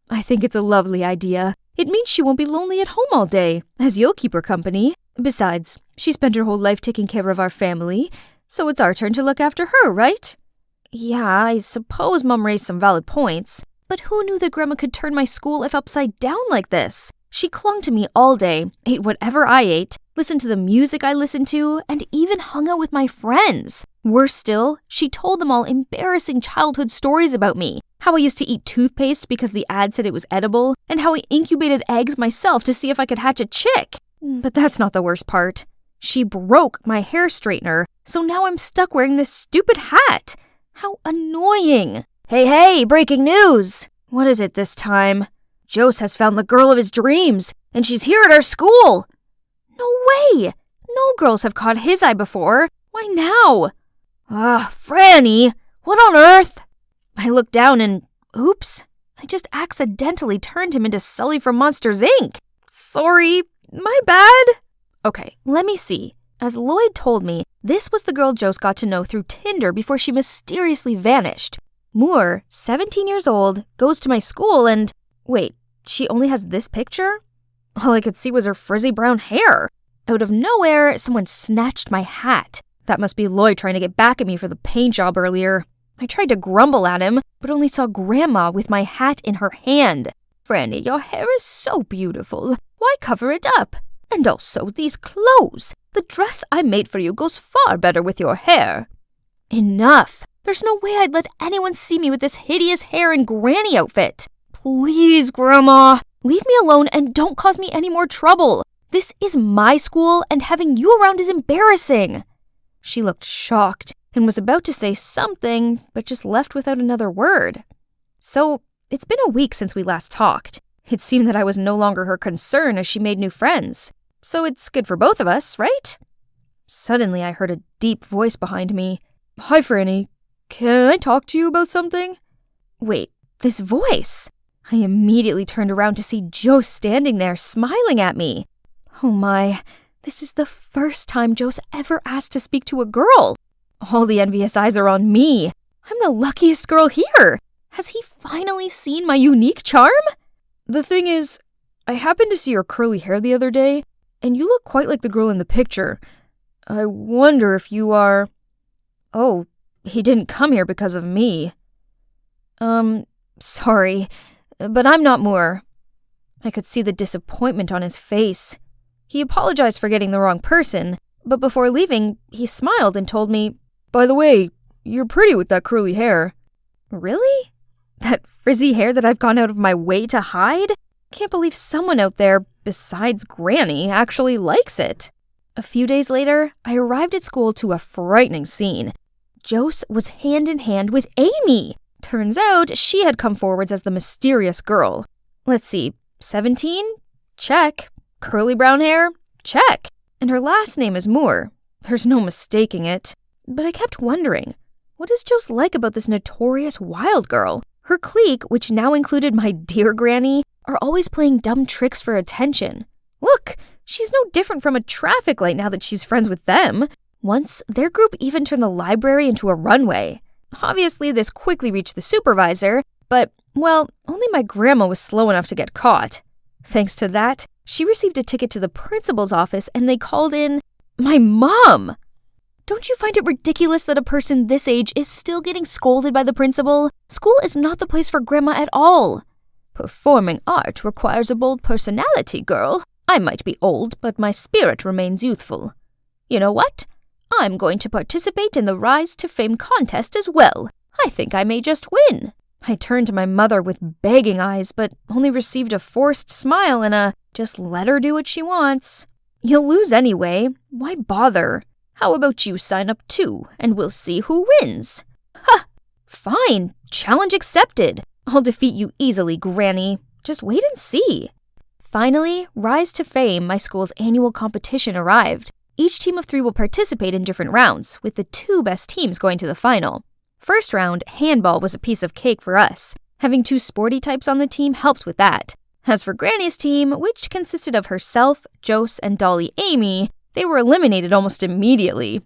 [SPEAKER 1] I think it's a lovely idea. It means she won't be lonely at home all day, as you'll keep her company. Besides, she spent her whole life taking care of our family, so it's our turn to look after her, right? Yeah, I suppose Mom raised some valid points, but who knew that Grandma could turn my school life upside down like this? She clung to me all day, ate whatever I ate, listened to the music I listened to, and even hung out with my friends. Worse still, she told them all embarrassing childhood stories about me. How I used to eat toothpaste because the ad said it was edible, and how I incubated eggs myself to see if I could hatch a chick. But that's not the worst part. She broke my hair straightener, so now I'm stuck wearing this stupid hat. How annoying. Hey, breaking news! What is it this time? Jose has found the girl of his dreams, and she's here at our school. No way! No girls have caught his eye before. Why now? Franny! What on earth? I looked down and, oops, I just accidentally turned him into Sully from Monsters, Inc. Sorry, my bad. Okay, let me see. As Lloyd told me, this was the girl Jose got to know through Tinder before she mysteriously vanished. Moore, 17 years old, goes to my school and... Wait, she only has this picture? All I could see was her frizzy brown hair. Out of nowhere, someone snatched my hat. That must be Lloyd trying to get back at me for the paint job earlier. I tried to grumble at him, but only saw Grandma with my hat in her hand. Franny, your hair is so beautiful. Why cover it up? And also, these clothes. The dress I made for you goes far better with your hair. Enough. There's no way I'd let anyone see me with this hideous hair and granny outfit. Please, Grandma, leave me alone and don't cause me any more trouble. This is my school, and having you around is embarrassing. She looked shocked and was about to say something, but just left without another word. So, it's been a week since we last talked. It seemed that I was no longer her concern as she made new friends. So it's good for both of us, right? Suddenly, I heard a deep voice behind me. Hi, Franny. Can I talk to you about something? Wait, this voice? I immediately turned around to see Joe standing there, smiling at me. Oh my, this is the first time Joe's ever asked to speak to a girl. All the envious eyes are on me. I'm the luckiest girl here. Has he finally seen my unique charm? The thing is, I happened to see your curly hair the other day, and you look quite like the girl in the picture. I wonder if you are... Oh, he didn't come here because of me. Sorry, but I'm not Moore. I could see the disappointment on his face. He apologized for getting the wrong person, but before leaving, he smiled and told me, By the way, you're pretty with that curly hair. Really? That frizzy hair that I've gone out of my way to hide? Can't believe someone out there, besides Granny, actually likes it. A few days later, I arrived at school to a frightening scene. Jose was hand in hand with Amy. Turns out she had come forwards as the mysterious girl. Let's see, 17? Check. Curly brown hair? Check. And her last name is Moore. There's no mistaking it. But I kept wondering, what does Jose like about this notorious wild girl? Her clique, which now included my dear Granny, are always playing dumb tricks for attention. Look, she's no different from a traffic light now that she's friends with them. Once, their group even turned the library into a runway. Obviously, this quickly reached the supervisor, but, well, only my grandma was slow enough to get caught. Thanks to that, she received a ticket to the principal's office and they called in my mom. Don't you find it ridiculous that a person this age is still getting scolded by the principal? School is not the place for grandma at all. Performing art requires a bold personality, girl. I might be old, but my spirit remains youthful. You know what? I'm going to participate in the Rise to Fame contest as well. I think I may just win. I turned to my mother with begging eyes, but only received a forced smile and a, just let her do what she wants. You'll lose anyway. Why bother? How about you sign up too, and we'll see who wins? Ha! Fine. Challenge accepted. I'll defeat you easily, Granny. Just wait and see. Finally, Rise to Fame, my school's annual competition, arrived. Each team of 3 will participate in different rounds, with the 2 best teams going to the final. First round, handball was a piece of cake for us. Having 2 sporty types on the team helped with that. As for Granny's team, which consisted of herself, Jose, and Dolly Amy, they were eliminated almost immediately.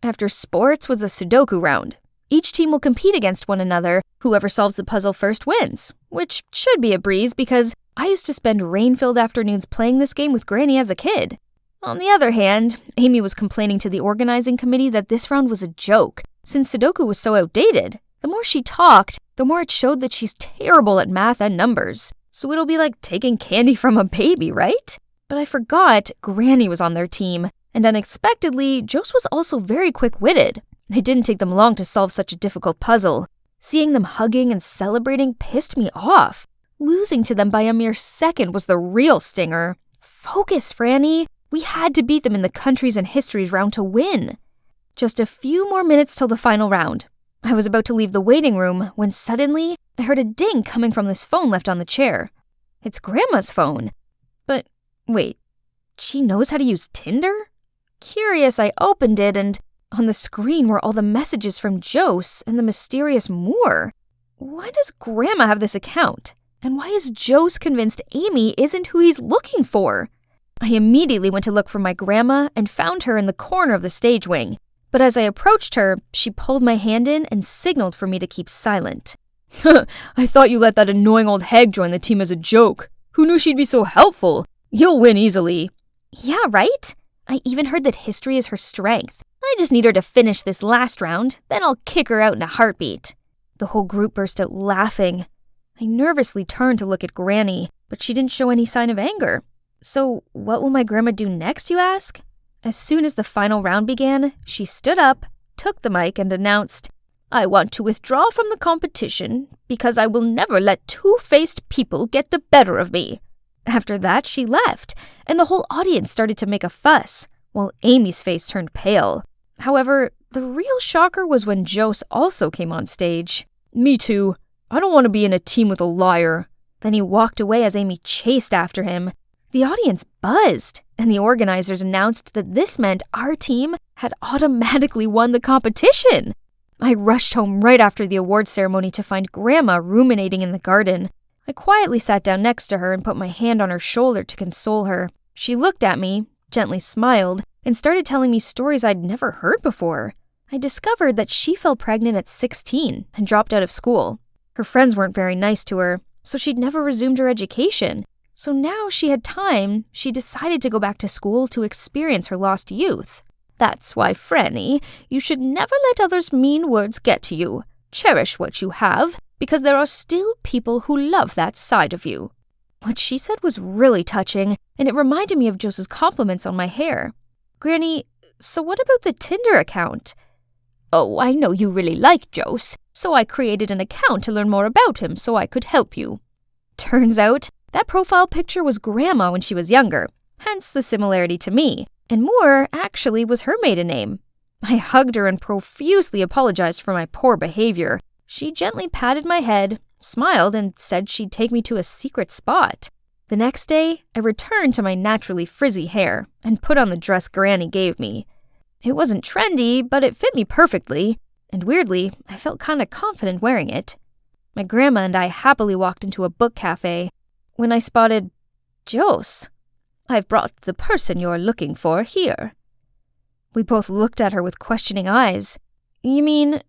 [SPEAKER 1] After sports was a Sudoku round. Each team will compete against one another. Whoever solves the puzzle first wins, which should be a breeze because I used to spend rain-filled afternoons playing this game with Granny as a kid. On the other hand, Amy was complaining to the organizing committee that this round was a joke, since Sudoku was so outdated. The more she talked, the more it showed that she's terrible at math and numbers. So it'll be like taking candy from a baby, right? But I forgot Granny was on their team, and unexpectedly, Jose was also very quick-witted. It didn't take them long to solve such a difficult puzzle. Seeing them hugging and celebrating pissed me off. Losing to them by a mere second was the real stinger. Focus, Franny. We had to beat them in the countries and histories round to win. Just a few more minutes till the final round. I was about to leave the waiting room when suddenly I heard a ding coming from this phone left on the chair. It's Grandma's phone. But wait, she knows how to use Tinder? Curious, I opened it and on the screen were all the messages from Jose and the mysterious Moore. Why does Grandma have this account? And why is Jose convinced Amy isn't who he's looking for? I immediately went to look for my grandma and found her in the corner of the stage wing. But as I approached her, she pulled my hand in and signaled for me to keep silent.
[SPEAKER 2] I thought you let that annoying old hag join the team as a joke. Who knew she'd be so helpful? You'll win easily.
[SPEAKER 1] Yeah, right? I even heard that history is her strength. I just need her to finish this last round, then I'll kick her out in a heartbeat. The whole group burst out laughing. I nervously turned to look at Granny, but she didn't show any sign of anger. So what will my grandma do next, you ask? As soon as the final round began, she stood up, took the mic, and announced, I want to withdraw from the competition because I will never let two-faced people get the better of me. After that, she left, and the whole audience started to make a fuss, while Amy's face turned pale. However, the real shocker was when Jose also came on stage.
[SPEAKER 2] Me too. I don't want to be in a team with a liar.
[SPEAKER 1] Then he walked away as Amy chased after him. The audience buzzed, and the organizers announced that this meant our team had automatically won the competition. I rushed home right after the awards ceremony to find Grandma ruminating in the garden. I quietly sat down next to her and put my hand on her shoulder to console her. She looked at me, gently smiled, and started telling me stories I'd never heard before. I discovered that she fell pregnant at 16 and dropped out of school. Her friends weren't very nice to her, so she'd never resumed her education. So now she had time, she decided to go back to school to experience her lost youth. That's why, Franny, you should never let others' mean words get to you. Cherish what you have, because there are still people who love that side of you. What she said was really touching, and it reminded me of Jose's compliments on my hair. Granny, so what about the Tinder account? Oh, I know you really like Jose, so I created an account to learn more about him so I could help you. Turns out, that profile picture was Grandma when she was younger, hence the similarity to me, and Moore actually was her maiden name. I hugged her and profusely apologized for my poor behavior. She gently patted my head, smiled, and said she'd take me to a secret spot. The next day, I returned to my naturally frizzy hair and put on the dress Granny gave me. It wasn't trendy, but it fit me perfectly, and weirdly, I felt kinda confident wearing it. My grandma and I happily walked into a book cafe when I spotted Jose. I've brought the person you're looking for here. We both looked at her with questioning eyes. You mean,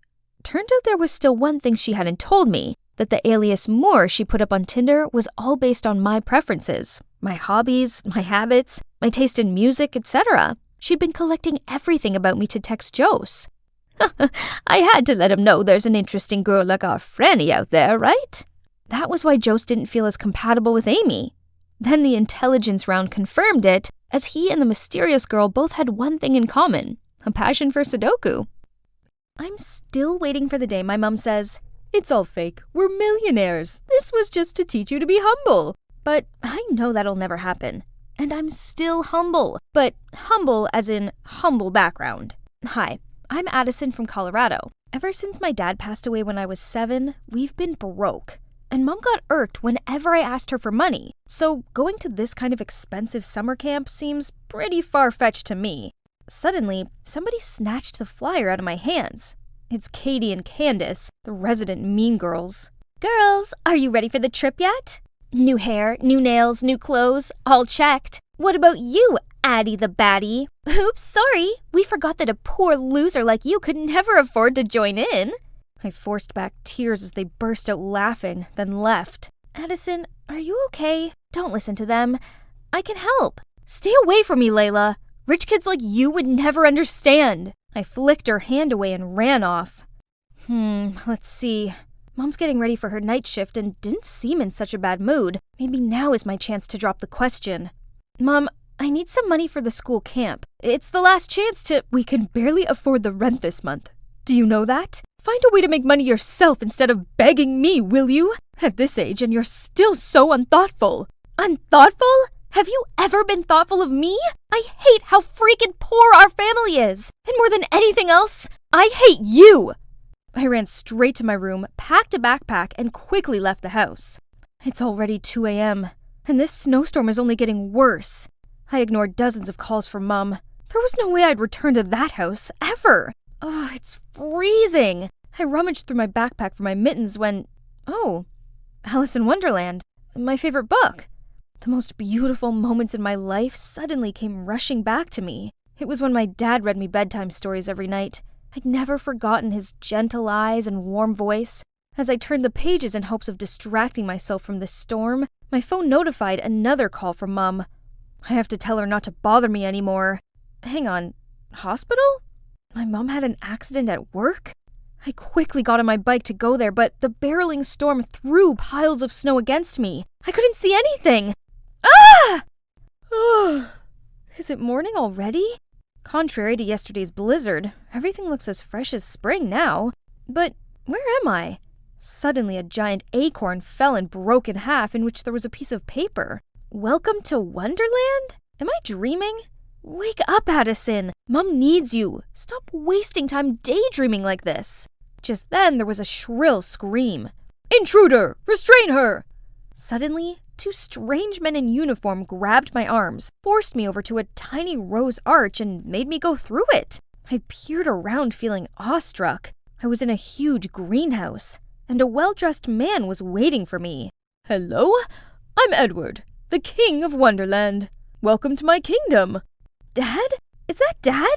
[SPEAKER 1] turned out there was still one thing she hadn't told me, that the alias Moore she put up on Tinder was all based on my preferences, my hobbies, my habits, my taste in music, etc. She'd been collecting everything about me to text Jose. I had to let him know there's an interesting girl like our Franny out there, right? That was why Jose didn't feel as compatible with Amy. Then the intelligence round confirmed it, as he and the mysterious girl both had one thing in common, a passion for Sudoku. I'm still waiting for the day my mom says, "It's all fake, we're millionaires, this was just to teach you to be humble." But I know that'll never happen. And I'm still humble, but humble as in humble background. Hi, I'm Addison from Colorado. Ever since my dad passed away when I was 7, we've been broke. And Mom got irked whenever I asked her for money. So going to this kind of expensive summer camp seems pretty far-fetched to me. Suddenly, somebody snatched the flyer out of my hands. It's Katie and Candace, the resident mean girls. Girls, are you ready for the trip yet? New hair, new nails, new clothes, all checked. What about you, Addie the baddie? Oops, sorry. We forgot that a poor loser like you could never afford to join in. I forced back tears as they burst out laughing, then left. Addison, are you okay? Don't listen to them. I can help. Stay away from me, Layla. Rich kids like you would never understand. I flicked her hand away and ran off. Let's see. Mom's getting ready for her night shift and didn't seem in such a bad mood. Maybe now is my chance to drop the question. Mom, I need some money for the school camp. It's the last chance to— We can barely afford the rent this month. Do you know that? Find a way to make money yourself instead of begging me, will you? At this age, and you're still so unthoughtful. Unthoughtful? Have you ever been thoughtful of me? I hate how freaking poor our family is. And more than anything else, I hate you. I ran straight to my room, packed a backpack, and quickly left the house. It's already 2 a.m., and this snowstorm is only getting worse. I ignored dozens of calls from Mom. There was no way I'd return to that house, ever. Oh, it's freezing. I rummaged through my backpack for my mittens when— Oh, Alice in Wonderland, my favorite book. The most beautiful moments in my life suddenly came rushing back to me. It was when my dad read me bedtime stories every night. I'd never forgotten his gentle eyes and warm voice. As I turned the pages in hopes of distracting myself from this storm, my phone notified another call from Mom.
[SPEAKER 2] I have to tell her not to bother me anymore. Hang on, hospital? My mom had an accident at work? I quickly got on my bike to go there, but the barreling storm threw piles of snow against me. I couldn't see anything. Ah! Is it morning already? Contrary to yesterday's blizzard, everything looks as fresh as spring now. But where am I? Suddenly a giant acorn fell and broke in half, in which there was a piece of paper. Welcome to Wonderland? Am I dreaming? Wake up, Addison! Mom needs you! Stop wasting time daydreaming like this! Just then, there was a shrill scream. Intruder! Restrain her! Suddenly, two strange men in uniform grabbed my arms, forced me over to a tiny rose arch, and made me go through it. I peered around feeling awestruck. I was in a huge greenhouse, and a well-dressed man was waiting for me. Hello? I'm Edward, the King of Wonderland. Welcome to my kingdom. Dad? Is that Dad?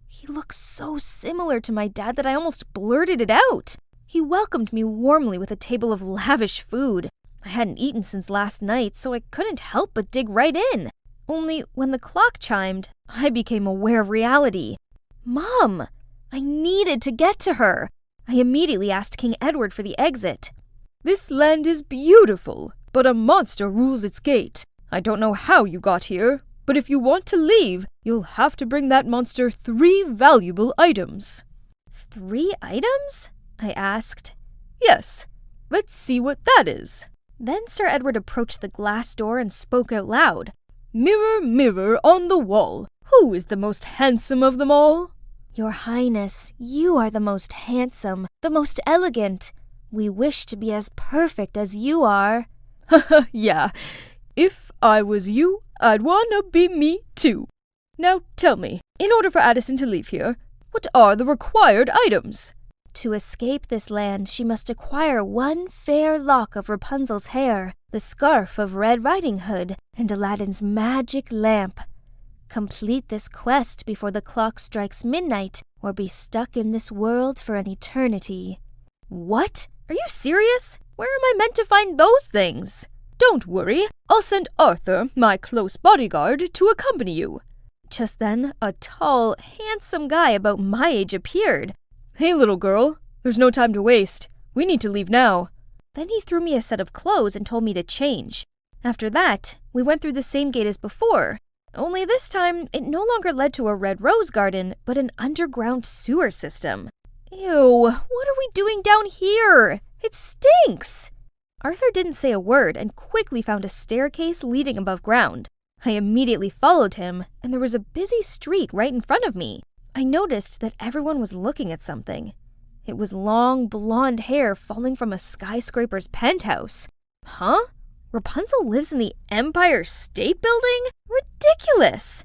[SPEAKER 2] He looks so similar to my dad that I almost blurted it out. He welcomed me warmly with a table of lavish food. I hadn't eaten since last night, so I couldn't help but dig right in. Only when the clock chimed, I became aware of reality. Mom! I needed to get to her. I immediately asked King Edward for the exit. This land is beautiful, but a monster rules its gate. I don't know how you got here, but if you want to leave, you'll have to bring that monster 3 valuable items. 3 items? I asked. Yes. Let's see what that is. Then Sir Edward approached the glass door and spoke out loud. Mirror, mirror on the wall, who is the most handsome of them all? Your Highness, you are the most handsome, the most elegant. We wish to be as perfect as you are. Yeah. If I was you, I'd wanna be me too. Now tell me, in order for Addison to leave here, what are the required items? To escape this land, she must acquire 1 fair lock of Rapunzel's hair, the scarf of Red Riding Hood, and Aladdin's magic lamp. Complete this quest before the clock strikes midnight, or be stuck in this world for an eternity. What? Are you serious? Where am I meant to find those things? Don't worry, I'll send Arthur, my close bodyguard, to accompany you. Just then, a tall, handsome guy about my age appeared. Hey, little girl, there's no time to waste. We need to leave now. Then he threw me a set of clothes and told me to change. After that, we went through the same gate as before, only this time it no longer led to a red rose garden, but an underground sewer system. Ew, what are we doing down here? It stinks! Arthur didn't say a word and quickly found a staircase leading above ground. I immediately followed him, and there was a busy street right in front of me. I noticed that everyone was looking at something. It was long, blonde hair falling from a skyscraper's penthouse. Huh? Rapunzel lives in the Empire State Building? Ridiculous!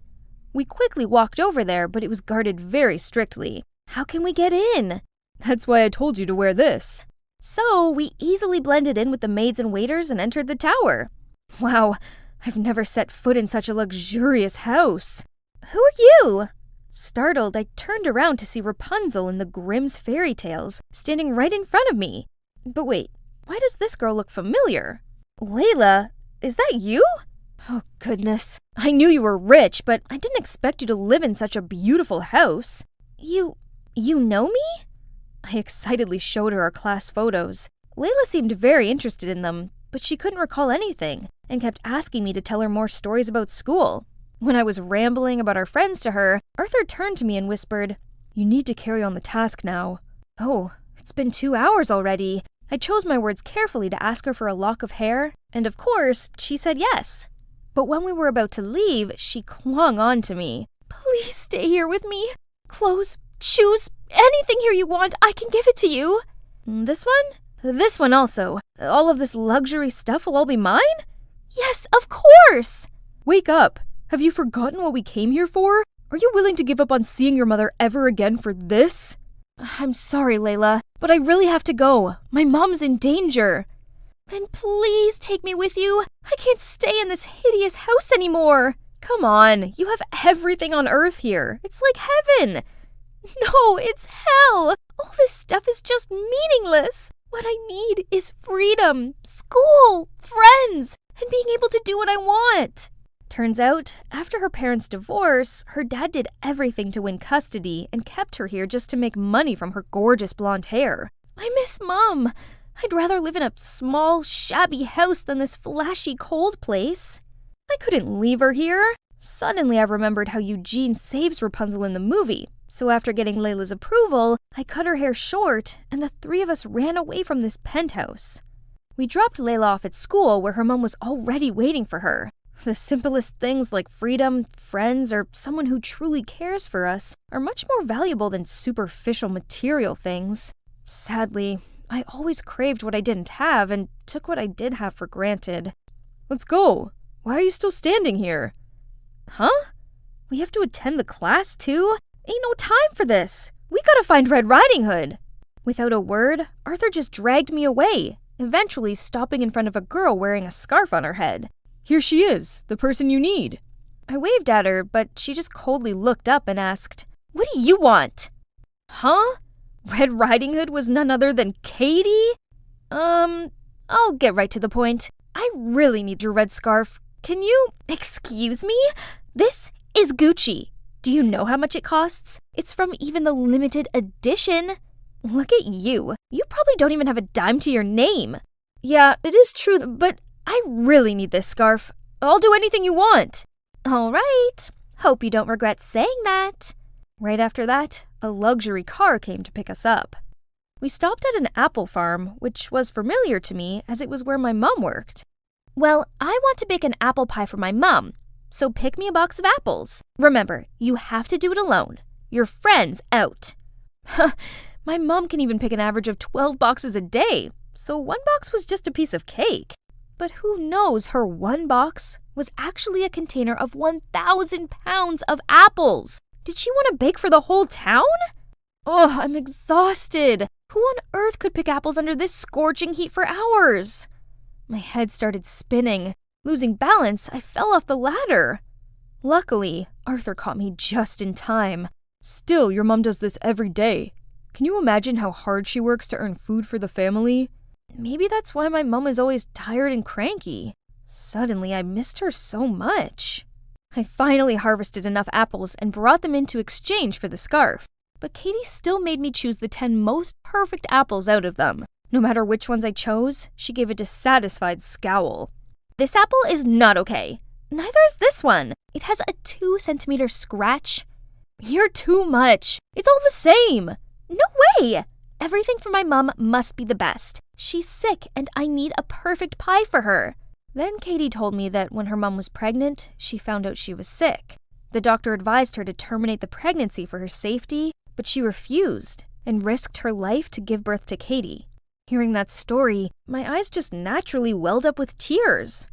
[SPEAKER 2] We quickly walked over there, but it was guarded very strictly. How can we get in? That's why I told you to wear this. So we easily blended in with the maids and waiters and entered the tower. Wow, I've never set foot in such a luxurious house. Who are you? Startled, I turned around to see Rapunzel in the Grimm's fairy tales, standing right in front of me. But wait, why does this girl look familiar? Layla, is that you? Oh, goodness. I knew you were rich, but I didn't expect you to live in such a beautiful house. You know me? I excitedly showed her our class photos. Layla seemed very interested in them, but she couldn't recall anything and kept asking me to tell her more stories about school. When I was rambling about our friends to her, Arthur turned to me and whispered, "You need to carry on the task now." Oh, it's been 2 hours already. I chose my words carefully to ask her for a lock of hair, and of course, she said yes. But when we were about to leave, she clung on to me. "Please stay here with me. Clothes, shoes, anything here you want, I can give it to you." This one? This one also. All of this luxury stuff will all be mine? Yes, of course! Wake up. Have you forgotten what we came here for? Are you willing to give up on seeing your mother ever again for this? I'm sorry, Layla, but I really have to go. My mom's in danger. Then please take me with you. I can't stay in this hideous house anymore. Come on, you have everything on Earth here. It's like heaven. No, it's hell. All this stuff is just meaningless. What I need is freedom, school, friends, and being able to do what I want.
[SPEAKER 1] Turns out, after her parents' divorce, her dad did everything to win custody and kept her here just to make money from her gorgeous blonde hair. I miss Mom. I'd rather live in a small, shabby house than this flashy, cold place. I couldn't leave her here. Suddenly, I remembered how Eugene saves Rapunzel in the movie. So after getting Layla's approval, I cut her hair short, and the three of us ran away from this penthouse. We dropped Layla off at school where her mom was already waiting for her. The simplest things like freedom, friends, or someone who truly cares for us are much more valuable than superficial material things. Sadly, I always craved what I didn't have and took what I did have for granted.
[SPEAKER 2] Let's go. Why are you still standing here?
[SPEAKER 1] Huh? We have to attend the class too? Ain't no time for this. We gotta find Red Riding Hood. Without a word, Arthur just dragged me away, eventually stopping in front of a girl wearing a scarf on her head.
[SPEAKER 2] Here she is, the person you need.
[SPEAKER 1] I waved at her, but she just coldly looked up and asked, "What do you want?" Huh? Red Riding Hood was none other than Katie? I'll get right to the point. I really need your red scarf. Can you... Excuse me? This is Gucci. Do you know how much it costs? It's from even the limited edition. Look at you. You probably don't even have a dime to your name.
[SPEAKER 2] Yeah, it is true, but I really need this scarf. I'll do anything you want.
[SPEAKER 1] All right. Hope you don't regret saying that. Right after that, a luxury car came to pick us up. We stopped at an apple farm, which was familiar to me as it was where my mom worked. Well, I want to bake an apple pie for my mom, so pick me a box of apples. Remember, you have to do it alone. Your friend's out. My mom can even pick an average of 12 boxes a day, so one box was just a piece of cake. But who knows, her one box was actually a container of 1,000 pounds of apples. Did she want to bake for the whole town? Oh, I'm exhausted. Who on earth could pick apples under this scorching heat for hours? My head started spinning. Losing balance, I fell off the ladder. Luckily, Arthur caught me just in time.
[SPEAKER 2] Still, your mom does this every day. Can you imagine how hard she works to earn food for the family?
[SPEAKER 1] Maybe that's why my mom is always tired and cranky. Suddenly, I missed her so much. I finally harvested enough apples and brought them in to exchange for the scarf. But Katie still made me choose the 10 most perfect apples out of them. No matter which ones I chose, she gave a dissatisfied scowl. This apple is not okay. Neither is this one. It has a 2-centimeter scratch. You're too much. It's all the same. No way. Everything for my mom must be the best. She's sick and I need a perfect pie for her. Then Katie told me that when her mom was pregnant, she found out she was sick. The doctor advised her to terminate the pregnancy for her safety, but she refused and risked her life to give birth to Katie. Hearing that story, my eyes just naturally welled up with tears.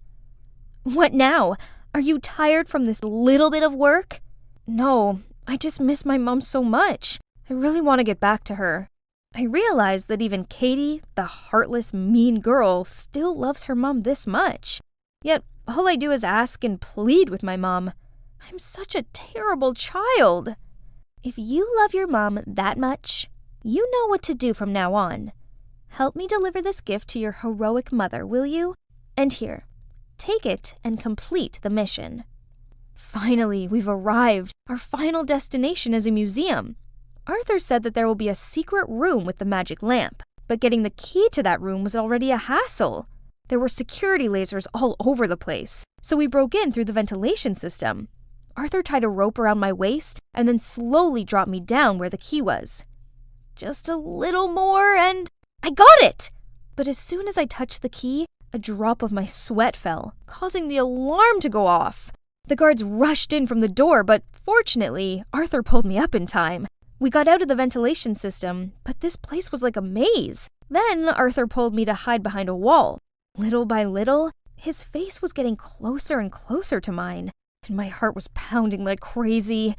[SPEAKER 1] What now? Are you tired from this little bit of work? No, I just miss my mom so much. I really want to get back to her. I realized that even Katie, the heartless, mean girl, still loves her mom this much. Yet, all I do is ask and plead with my mom. I'm such a terrible child. If you love your mom that much, you know what to do from now on. Help me deliver this gift to your heroic mother, will you? And here, take it and complete the mission. Finally, we've arrived. Our final destination is a museum. Arthur said that there will be a secret room with the magic lamp, but getting the key to that room was already a hassle. There were security lasers all over the place, so we broke in through the ventilation system. Arthur tied a rope around my waist and then slowly dropped me down where the key was. Just a little more and I got it! But as soon as I touched the key, a drop of my sweat fell, causing the alarm to go off. The guards rushed in from the door, but fortunately, Arthur pulled me up in time. We got out of the ventilation system, but this place was like a maze. Then Arthur pulled me to hide behind a wall. Little by little, his face was getting closer and closer to mine, and my heart was pounding like crazy.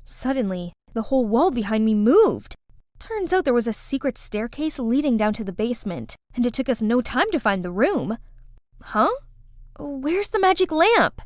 [SPEAKER 1] Suddenly, the whole wall behind me moved. Turns out there was a secret staircase leading down to the basement, and it took us no time to find the room. Huh? Where's the magic lamp?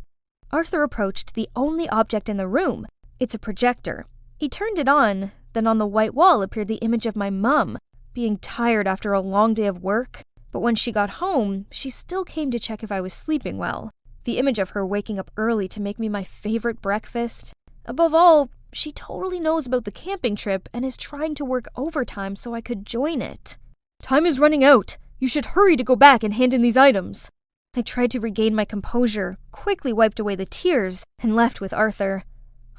[SPEAKER 1] Arthur approached the only object in the room. It's a projector. He turned it on, then on the white wall appeared the image of my mum, being tired after a long day of work. But when she got home, she still came to check if I was sleeping well. The image of her waking up early to make me my favorite breakfast. Above all, she totally knows about the camping trip and is trying to work overtime so I could join it.
[SPEAKER 2] Time is running out. You should hurry to go back and hand in these items.
[SPEAKER 1] I tried to regain my composure, quickly wiped away the tears, and left with Arthur.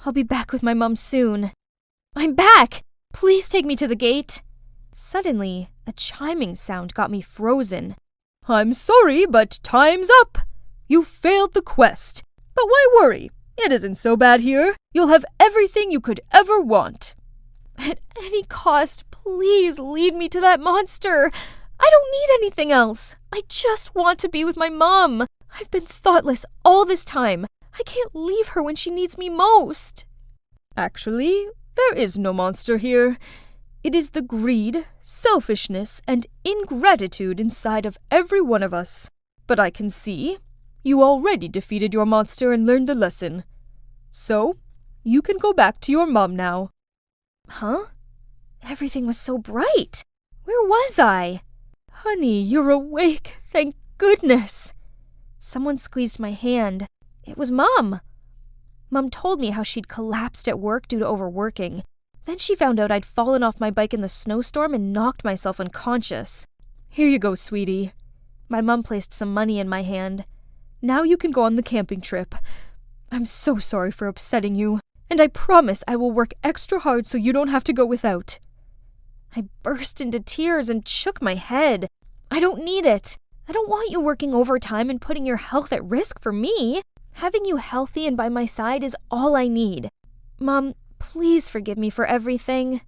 [SPEAKER 1] I'll be back with my mom soon. I'm back! Please take me to the gate. Suddenly, a chiming sound got me frozen.
[SPEAKER 2] I'm sorry, but time's up. You failed the quest. But why worry? It isn't so bad here. You'll have everything you could ever want.
[SPEAKER 1] At any cost, please lead me to that monster. I don't need anything else. I just want to be with my mom. I've been thoughtless all this time. I can't leave her when she needs me most.
[SPEAKER 2] Actually, there is no monster here. It is the greed, selfishness, and ingratitude inside of every one of us. But I can see you already defeated your monster and learned the lesson. So, you can go back to your mom now.
[SPEAKER 1] Huh? Everything was so bright. Where was I?
[SPEAKER 2] Honey, you're awake. Thank goodness.
[SPEAKER 1] Someone squeezed my hand. It was Mom. Mom told me how she'd collapsed at work due to overworking. Then she found out I'd fallen off my bike in the snowstorm and knocked myself unconscious.
[SPEAKER 2] Here you go, sweetie.
[SPEAKER 1] My mom placed some money in my hand.
[SPEAKER 2] Now you can go on the camping trip. I'm so sorry for upsetting you, and I promise I will work extra hard so you don't have to go without.
[SPEAKER 1] I burst into tears and shook my head. I don't need it. I don't want you working overtime and putting your health at risk for me. Having you healthy and by my side is all I need. Mom, please forgive me for everything.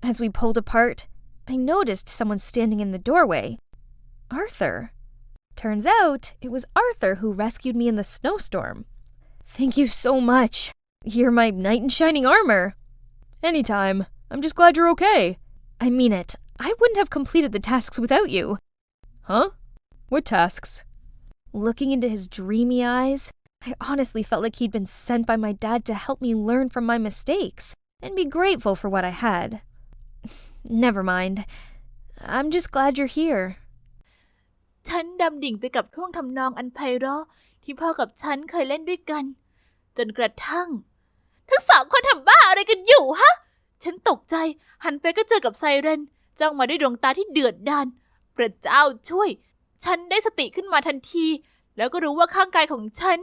[SPEAKER 1] As we pulled apart, I noticed someone standing in the doorway. Arthur. Turns out it was Arthur who rescued me in the snowstorm. Thank you so much. You're my knight in shining armor.
[SPEAKER 2] Anytime. I'm just glad you're okay.
[SPEAKER 1] I mean it. I wouldn't have completed the tasks without you.
[SPEAKER 2] Huh? What tasks?
[SPEAKER 1] Looking into his dreamy eyes, I honestly felt like he'd been sent by my dad to help me learn from my mistakes and be grateful for what I had. Never mind. I'm just glad you're here.
[SPEAKER 6] ฉันดำดิ่งไปกับท่วงทำนองอันไพเราะที่พ่อกับฉันเคยเล่นด้วยกันจนกระทั่งทั้งสองคนทำบ้าอะไรกันอยู่ฮะฉันตกใจหันไปก็เจอกับไซเรนจ้องมาด้วยดวงตาที่เดือดดาลพระเจ้าช่วยฉันได้สติขึ้นมาทันทีแล้วก็รู้ว่าข้างกายของฉัน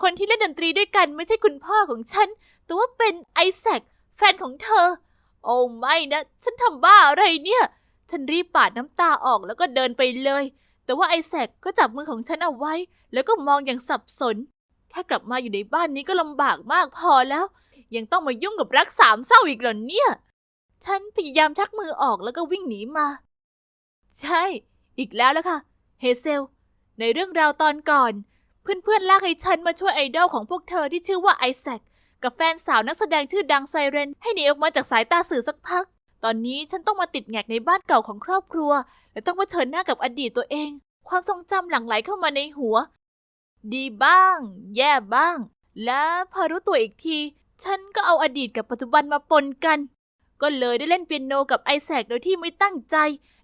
[SPEAKER 6] คนที่เล่นดนตรีด้วยกันไม่ใช่คุณพ่อของฉันแต่ว่าเป็นไอแซคแฟนของเธอโอ้ไม่นะฉันทำบ้าอะไรเนี่ยฉันรีบปาดน้ำตาออกแล้วก็เดินไปเลยแต่ว่าไอแซคก็จับมือของฉันเอาไว้แล้วก็มองอย่างสับสนแค่กลับมาอยู่ในบ้านนี้ก็ลำบากมากพอแล้วยังต้องมายุ่งกับรักสามเศร้าอีกเหรอเนี่ยฉันพยายามชักมือออกแล้วก็วิ่งหนีมาใช่อีกแล้วค่ะเฮเซลในเรื่องราวตอนก่อนเพื่อนๆลากให้ฉันมาช่วยไอดอลของพวกเธอที่ชื่อว่าไอแซคกับแฟนสาวนักแสดงชื่อดังไซเรนให้หนีออกมาจากสายตาสื่อสักพักตอนนี้ฉันต้องมาติดแงกในบ้านเก่าของครอบครัวและต้องเผชิญหน้ากับอดีตตัวเองความทรงจำหลั่งไหลเข้ามาในหัวดีบ้างแย่บ้างและพอรู้ตัวอีกทีฉันก็เอาอดีตกับปัจจุบันมาปนกันก็เลยได้เล่นเปียโนกับไอแซคโดยที่ไม่ตั้งใจ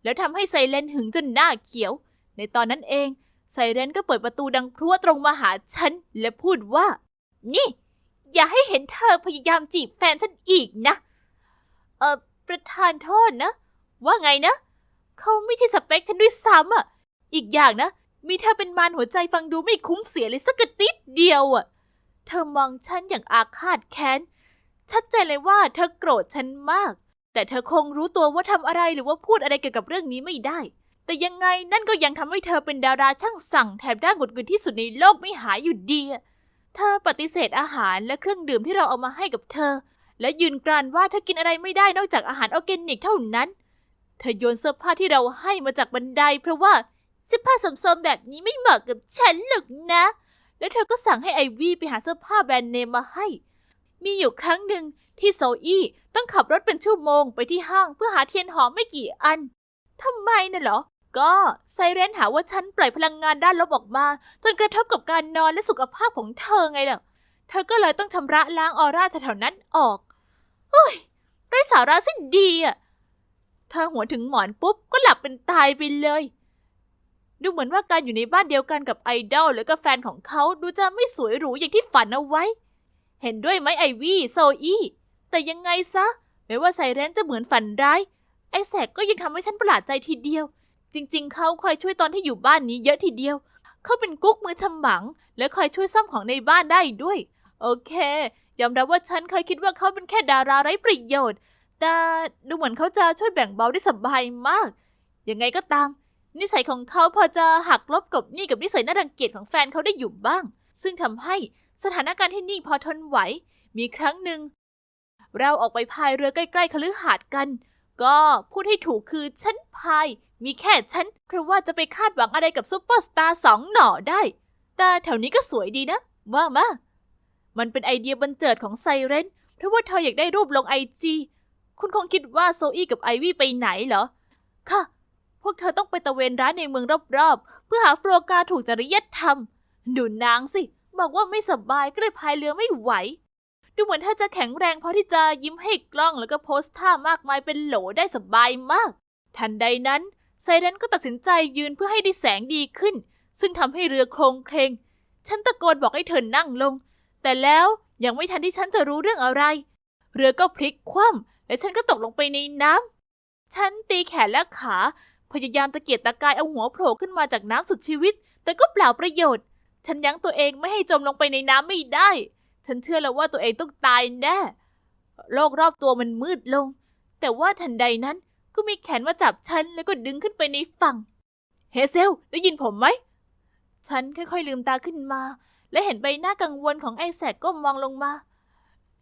[SPEAKER 6] แล้วทำให้ไซเรนหึงจนหน้าเขียวในตอนนั้นเองไซเรนก็เปิดประตูดังพรั่วตรงมาหาฉันและพูดว่านี่อย่าให้เห็นเธอพยายามจีบแฟนฉันอีกนะประธานโทษนะว่าไงนะเขาไม่ใช่สเปคฉันด้วยซ้ำอ่ะอีกอย่างนะมีเธอเป็นมารหัวใจฟังดูไม่คุ้มเสียเลยสักนิดเดียวอ่ะเธอมองฉันอย่างอาฆาตแค้นชัดเจนเลยว่าเธอโกรธฉันมากแต่เธอคงรู้ตัวว่าทำอะไรหรือว่าพูดอะไรเกี่ยวกับเรื่องนี้ไม่ได้แต่ยังไงนั่นก็ยังทำให้เธอเป็นดาราช่างสั่งแถมได้หงุดหงิดที่สุดในโลกไม่หายอยู่ดีเธอปฏิเสธอาหารและเครื่องดื่มที่เราเอามาให้กับเธอและยืนกรานว่าเธอกินอะไรไม่ได้นอกจากอาหารออร์แกนิกเท่านั้นเธอโยนเสื้อผ้าที่เราให้มาจากบันไดเพราะว่าเสื้อผ้าสมๆแบบนี้ไม่เหมาะกับฉันหรอกนะแล้วเธอก็สั่งให้ไอวี่ไปหาเสื้อผ้าแบรนด์เนมมาให้มีอยู่ครั้งหนึ่งที่โซอี้ต้องขับรถเป็นชั่วโมงไปที่ห้างเพื่อหาเทียนหอมไม่กี่อันทำไมน่ะเหรอก็ไซเรนหาว่าฉันปล่อยพลังงานด้านลบออกมาจนกระทบกับการนอนและสุขภาพของเธอไงล่ะเธอก็เลยต้องชำระล้างออร่าแถวๆนั้นออกเฮ้ยไร้สาระสิ้นดีอ่ะเธอหัวถึงหมอนปุ๊บก็หลับเป็นตายไปเลย ดูเหมือนว่าการอยู่ในบ้านเดียวกันกับไอดอลแล้วก็แฟนของเขาดูจะไม่สวยหรูอย่างที่ฝันเอาไว้เห็นด้วยไหมไอวี่โซอี้แต่ยังไงซะไม่ว่าไซเรนจะเหมือนฝันร้ายไอแซกก็ยังทำให้ฉันประหลาดใจทีเดียวจริงๆเขาคอยช่วยตอนที่อยู่บ้านนี้เยอะทีเดียวเขาเป็นกุ๊กมือฉมังและคอยช่วยซ่อมของในบ้านได้ด้วยโอเคยอมรับว่าฉันเคยคิดว่าเขาเป็นแค่ดาราไร้ประโยชน์แต่ดูเหมือนเขาจะช่วยแบ่งเบาได้สบายมากยังไงก็ตามนิสัยของเขาพอจะหักลบกับนิสัยน่ารังเกียจของแฟนเขาได้อยู่บ้างซึ่งทำให้สถานการณ์ที่นี่พอทนไหวมีครั้งหนึ่งเราออกไปพายเรือใกล้ๆคฤหาสน์กันก็พูดให้ถูกคือฉันพายมีแค่ฉันเพราะว่าจะไปคาดหวังอะไรกับซุปเปอร์สตาร์2 หน่อได้แต่แถวนี้ก็สวยดีนะว่ามามันเป็นไอเดียบันเจิดของไซเรนเพราะว่าเธออยากได้รูปลงIGคุณคงคิดว่าโซอี้กับไอวี่ไปไหนเหรอค่ะพวกเธอต้องไปตะเวนร้านในเมืองรอบๆเพื่อหาโฟลกาถูกจริยธรรมดูนางสิบอกว่าไม่สบายก็เลยพายเรือไม่ไหวดูเหมือนเธอจะแข็งแรงพอที่จะยิ้มให้กล้องแล้วก็โพสท่ามากมายเป็นโหลได้สบายมากทันใดนั้นไซเรนก็ตัดสินใจยืนเพื่อให้ได้แสงดีขึ้นซึ่งทำให้เรือโคลงเคลงฉันตะโกนบอกให้เธอนั่งลงแต่แล้วยังไม่ทันที่ฉันจะรู้เรื่องอะไรเรือก็พลิกคว่ำและฉันก็ตกลงไปในน้ำฉันตีแขนและขาพยายามตะเกียกตะกายเอาหัวโผล่ขึ้นมาจากน้ำสุดชีวิตแต่ก็เปล่าประโยชน์ฉันยั้งตัวเองไม่ให้จมลงไปในน้ำไม่ได้ฉันเชื่อแล้วว่าตัวเองต้องตายแน่โลกรอบตัวมันมืดลงแต่ว่าทันใดนั้นก็มีแขนมาจับฉันแล้วก็ดึงขึ้นไปในฝั่งเฮเซลได้ยินผมไหมฉันค่อยๆลืมตาขึ้นมาและเห็นใบหน้ากังวลของไอแซกก็มองลงมา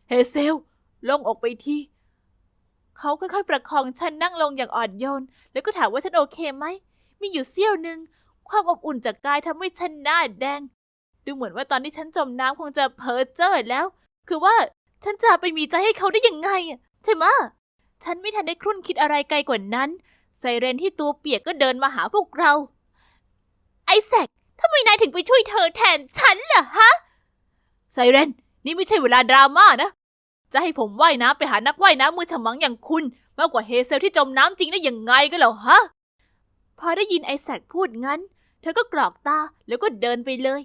[SPEAKER 6] เฮเซลลงออกไปทีเขาค่อยๆประคองฉันนั่งลงอย่างอ่อนโยนแล้วก็ถามว่าฉันโอเคไหมมีอยู่เสี้ยวนึงความอบอุ่นจากกายทำให้ฉันหน้าแดงดูเหมือนว่าตอนที่ฉันจมน้ำคงจะเพ้อเจ้อแล้วคือว่าฉันจะไปมีใจให้เขาได้ยังไงใช่ไหมฉันไม่ทันได้ครุ่นคิดอะไรไกลกว่านั้นไซเรนที่ตัวเปียกก็เดินมาหาพวกเราไอแซกทำไมนายถึงไปช่วยเธอแทนฉันล่ะฮะไซเรนนี่ไม่ใช่เวลาดราม่านะจะให้ผมว่ายน้ำไปหานักว่ายน้ำมือฉมังอย่างคุณมากกว่าเฮเซลที่จมน้ำจริงได้ยังไงกันเหรอฮะพอได้ยินไอแซกพูดงั้นเธอก็กรอกตาแล้วก็เดินไปเลย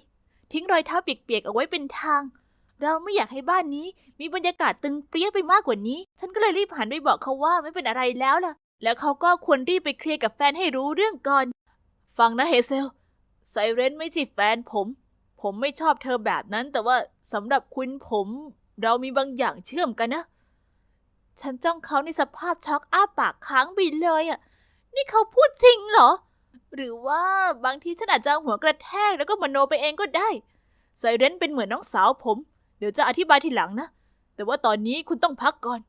[SPEAKER 6] ทิ้งรอยเท้าเปียกๆเอาไว้เป็นทางเราไม่อยากให้บ้านนี้มีบรรยากาศตึงเปรี้ยไปมากกว่านี้ฉันก็เลยรีบหันไปบอกเขาว่าไม่เป็นอะไรแล้วล่ะแล้วเขาก็ควรรีบไปเคลียร์กับแฟนให้รู้เรื่องก่อนฟังนะเฮเซลไซเรนไม่ใช่แฟนผมไม่ชอบเธอแบบนั้นแต่ว่าสำหรับคุณเรามีบางอย่างเชื่อมกันนะฉันจ้องเขาในสภาพช็อกอ้าปากค้างไปเลยนี่เขาพูดจริงเหรอหรือว่าบางทีฉันอาจจะหัวกระแทกแล้วก็มโนไปเองก็ได้ไซเรนเป็นเหมือนน้องสาวผมเดี๋ยวจะอธิบายทีหลังนะแต่ว่าตอนนี้คุณต้องพักก่อน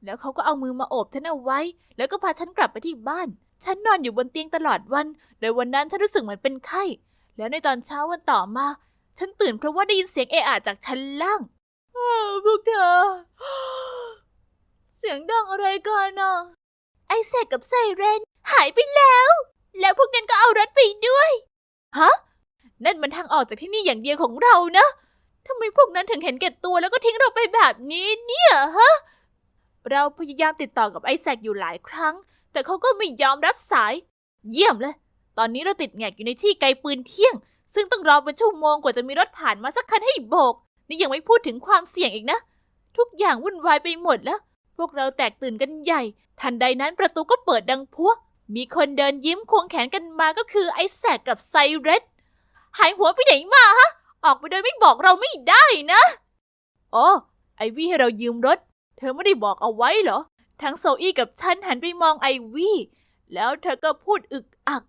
[SPEAKER 6] แล้วเขาก็เอามือมาโอบฉันเอาไว้แล้วก็พาฉันกลับไปที่บ้านฉันนอนอยู่บนเตียงตลอดวันโดยวันนั้นฉันรู้สึกเหมือนเป็นไข้แล้วในตอนเช้าวันต่อมาฉันตื่นเพราะว่าได้ยินเสียงเอะอะจากชั้นล่างพวกเธอเสียงดังอะไรกันไอแซกกับไซเรนหายไปแล้วพวกนั้นก็เอารถไปด้วยฮะนั่นมันทางออกจากที่นี่อย่างเดียวของเรานะทำไมพวกนั้นถึงเห็นแก่ตัวแล้วก็ทิ้งเราไปแบบนี้เนี่ยฮะเราพยายามติดต่อกับไอแซกอยู่หลายครั้งแต่เขาก็ไม่ยอมรับสายเยี่ยมเลยตอนนี้เราติดแงกอยู่ในที่ไกลปืนเที่ยงซึ่งต้องรอเป็นชั่วโมงกว่าจะมีรถผ่านมาสักคันให้โบกนี่ยังไม่พูดถึงความเสี่ยงอีกนะทุกอย่างวุ่นวายไปหมดแล้วพวกเราแตกตื่นกันใหญ่ทันใดนั้นประตูก็เปิดดังพัวมีคนเดินยิ้มควงแขนกันมาก็คือไอแซกกับไซเรนหายหัวไปไหนมาฮะออกไปโดยไม่บอกเราไม่ได้นะอ๋อไอวี่ให้เรายืมรถเธอไม่ได้บอกเอาไว้เหรอทั้งโซอี้กับฉันหันไปมองไอวี่แล้วเธอก็พูดอึกอัก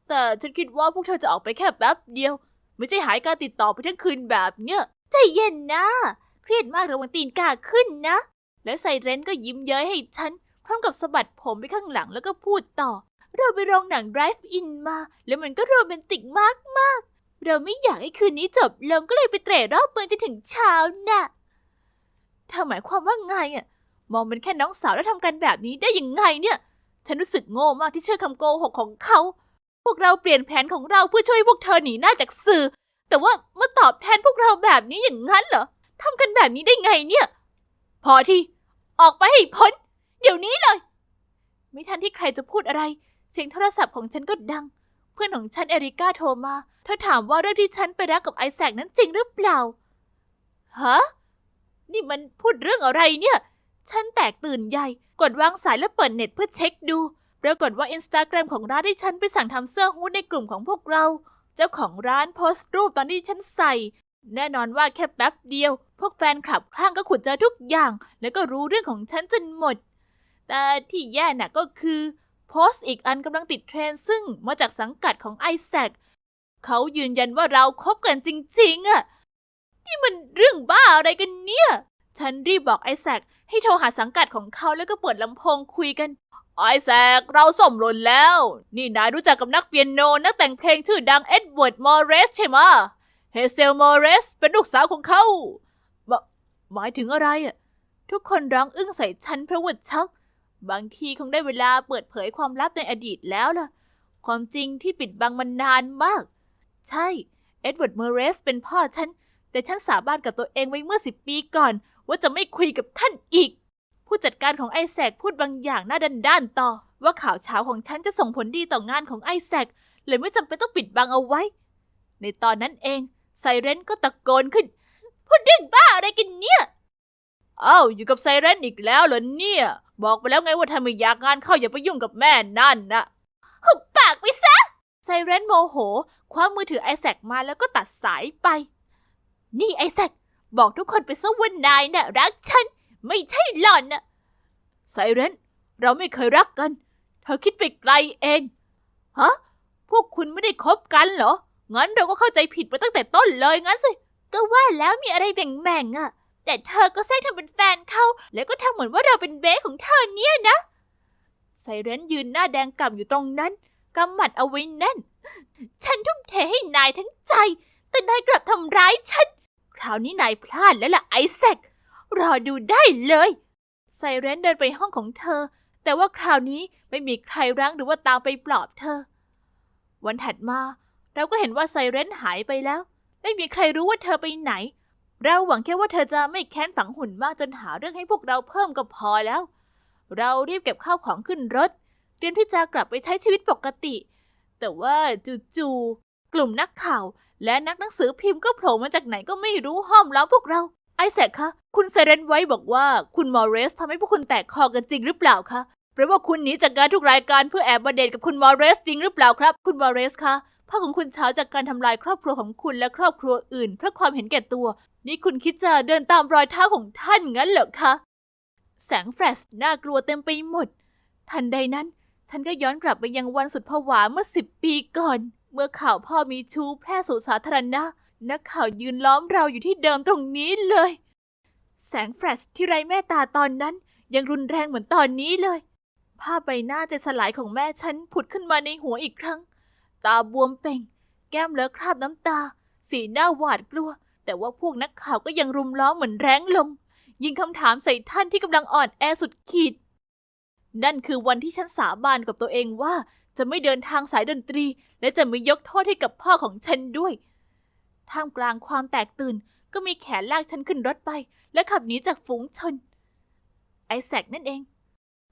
[SPEAKER 6] แต่ฉันคิดว่าพวกเธอจะออกไปแค่แป๊บเดียวไม่ใช่หายการติดต่อไปทั้งคืนแบบเนี้ยใจเย็นนะเครียดมากระวังตีนกาขึ้นนะแล้วไซเรนก็ยิ้มเย้ยให้ฉันพร้อมกับสะบัดผมไปข้างหลังแล้วก็พูดต่อเราไปโรงหนัง Drive-In มาแล้วมันก็โรแมนติกมากเราไม่อยากให้คืนนี้จบลงก็เลยไปเตร่รอบเมืองจนถึงเช้าน่ะเธอหมายความว่าไงมองเป็นแค่น้องสาวแล้วทำกันแบบนี้ได้ยังไงเนี่ยฉันรู้สึกโง่มากที่เชื่อคำโกหกของเขาพวกเราเปลี่ยนแผนของเราเพื่อช่วยพวกเธอหนีหน้าจากสื่อแต่ว่ามาตอบแทนพวกเราแบบนี้อย่างนั้นเหรอทำกันแบบนี้ได้ไงเนี่ยพอทีออกไปให้พ้นเดี๋ยวนี้เลยไม่ทันที่ใครจะพูดอะไรเสียงโทรศัพท์ของฉันก็ดัง เพื่อนของฉันเอริก้าโทรมาเธอถามว่าเรื่องที่ฉันไปรักกับไอแซคนั้นจริงหรือเปล่าฮะนี่มันพูดเรื่องอะไรเนี่ยฉันแตกตื่นใหญ่กดวางสายแล้วเปิดเน็ตเพื่อเช็คดูปรากฏว่า Instagram ของร้านที่ฉันไปสั่งทำเสื้อฮู้ดในกลุ่มของพวกเราเจ้าของร้านโพสต์รูปตอนที่ฉันใส่แน่นอนว่าแค่แป๊บเดียวพวกแฟนคลับคลั่งก็ขุดเจอทุกอย่างแล้วก็รู้เรื่องของฉันจนหมดแต่ที่แย่น่ะก็คือโพสต์อีกอันกำลังติดเทรนด์ซึ่งมาจากสังกัดของไอแซคเขายืนยันว่าเราคบกันจริงๆอ่ะนี่มันเรื่องบ้าอะไรกันเนี่ยฉันรีบบอกไอแซคให้โทรหาสังกัดของเขาแล้วก็เปิดลำโพงคุยกันไอแซคเราสมรสแล้วนี่นายรู้จักกับนักเปียโนนักแต่งเพลงชื่อดังเอ็ดเวิร์ดมอร์เรสใช่ไหมเฮเซลมอร์เรสเป็นลูกสาวของเขาหมายถึงอะไรอ่ะทุกคนร้องอึ้งใส่ฉันเพราะว่าช็อกบางทีคงได้เวลาเปิดเผยความลับในอดีตแล้วล่ะความจริงที่ปิดบังมานานมากใช่เอ็ดเวิร์ดมอร์เรสเป็นพ่อฉันแต่ฉันสาบานกับตัวเองไว้เมื่อ10 ปีก่อนว่าจะไม่คุยกับท่านอีกผู้จัดการของไอแซคพูดบางอย่างหน้าด้านต่อว่าข่าวเช้าของฉันจะส่งผลดีต่องานของไอแซคเลยไม่จำเป็นต้องปิดบังเอาไว้ในตอนนั้นเองไซเรนก็ตะโกนขึ้นพูดเรื่องบ้าอะไรกันเนี่ยอยู่กับไซเรนอีกแล้วเหรอเนี่ยบอกไปแล้วไงว่าถ้าไม่อยากงานเข้าอย่าไปยุ่งกับแม่นั่นนะหุบปากไปซะไซเรนโมโหคว้ามือถือไอแซคมาแล้วก็ตัดสายไปนี่ไอแซคบอกทุกคนไปซะว่านายน่ะรักฉันไม่ใช่หล่อนน่ะไซเรนเราไม่เคยรักกันเธอคิดไปไกลเองฮะพวกคุณไม่ได้คบกันเหรองั้นเราก็เข้าใจผิดมาตั้งแต่ต้นเลยงั้นสิก็ว่าแล้วมีอะไรแหม่งๆอ่ะแต่เธอก็แซงทำเป็นแฟนเขาแล้วก็ทำเหมือนว่าเราเป็นเบสของเธอเนี่ยนะไซเรนยืนหน้าแดงก่ำอยู่ตรงนั้นกำหมัดเอาไว้แน่นฉันทุ่มเทให้นายทั้งใจแต่นายกลับทำร้ายฉันคราวนี้นายพลาดแล้วล่ะไอแซครอดูได้เลยไซเรนเดินไปห้องของเธอแต่ว่าคราวนี้ไม่มีใครรั้งหรือว่าตามไปปลอบเธอวันถัดมาเราก็เห็นว่าไซเรนหายไปแล้วไม่มีใครรู้ว่าเธอไปไหนเราหวังแค่ว่าเธอจะไม่แค้นฝังหุ่นมากจนหาเรื่องให้พวกเราเพิ่มก็พอแล้วเรารีบเก็บข้าวของขึ้นรถเตรียมที่จะกลับไปใช้ชีวิตปกติแต่ว่าจู่ๆกลุ่มนักข่าวและนักหนังสือพิมพ์ก็โผล่มาจากไหนก็ไม่รู้ห้อมล้อมพวกเราไอแซคคะคุณไซเรนไว้บอกว่าคุณมอร์เรสทำให้พวกคุณแตกคอกันจริงหรือเปล่าคะเพราะว่าคุณหนีจากงานทุกรายการเพื่อแอบมาเดทกับคุณมอร์เรสจริงหรือเปล่าครับคุณมอร์เรสคะพ่อของคุณเช้าจากการทำลายครอบครัวของคุณและครอบครัวอื่นเพราะความเห็นแก่ตัวนี่คุณคิดจะเดินตามรอยเท้าของท่านงั้นเหรอคะแสงแฟลชน่ากลัวเต็มไปหมดทันใดนั้นฉันก็ย้อนกลับไปยังวันสุดผวาเมื่อ10 ปีก่อนเมื่อข่าวพ่อมีชู้แพร่สู่สาธารณะนักข่าวยืนล้อมเราอยู่ที่เดิมตรงนี้เลยแสงแฟลชที่ไร้แม่ตาตอนนั้นยังรุนแรงเหมือนตอนนี้เลยภาพใบหน้าใจสลายของแม่ฉันผุดขึ้นมาในหัวอีกครั้งตาบวมเป่งแก้มเลอะคราบน้ำตาสีหน้าหวาดกลัวแต่ว่าพวกนักข่าวก็ยังรุมล้อมเหมือนแร้งลงยิงคำถามใส่ท่านที่กำลังอ่อนแอสุดขีดนั่นคือวันที่ฉันสาบานกับตัวเองว่าจะไม่เดินทางสายดนตรีและจะไม่ยกโทษให้กับพ่อของฉันด้วยท่ามกลางความแตกตื่นก็มีแขนลากฉันขึ้นรถไปและขับหนีจากฝูงชนไอแซคนั่นเอง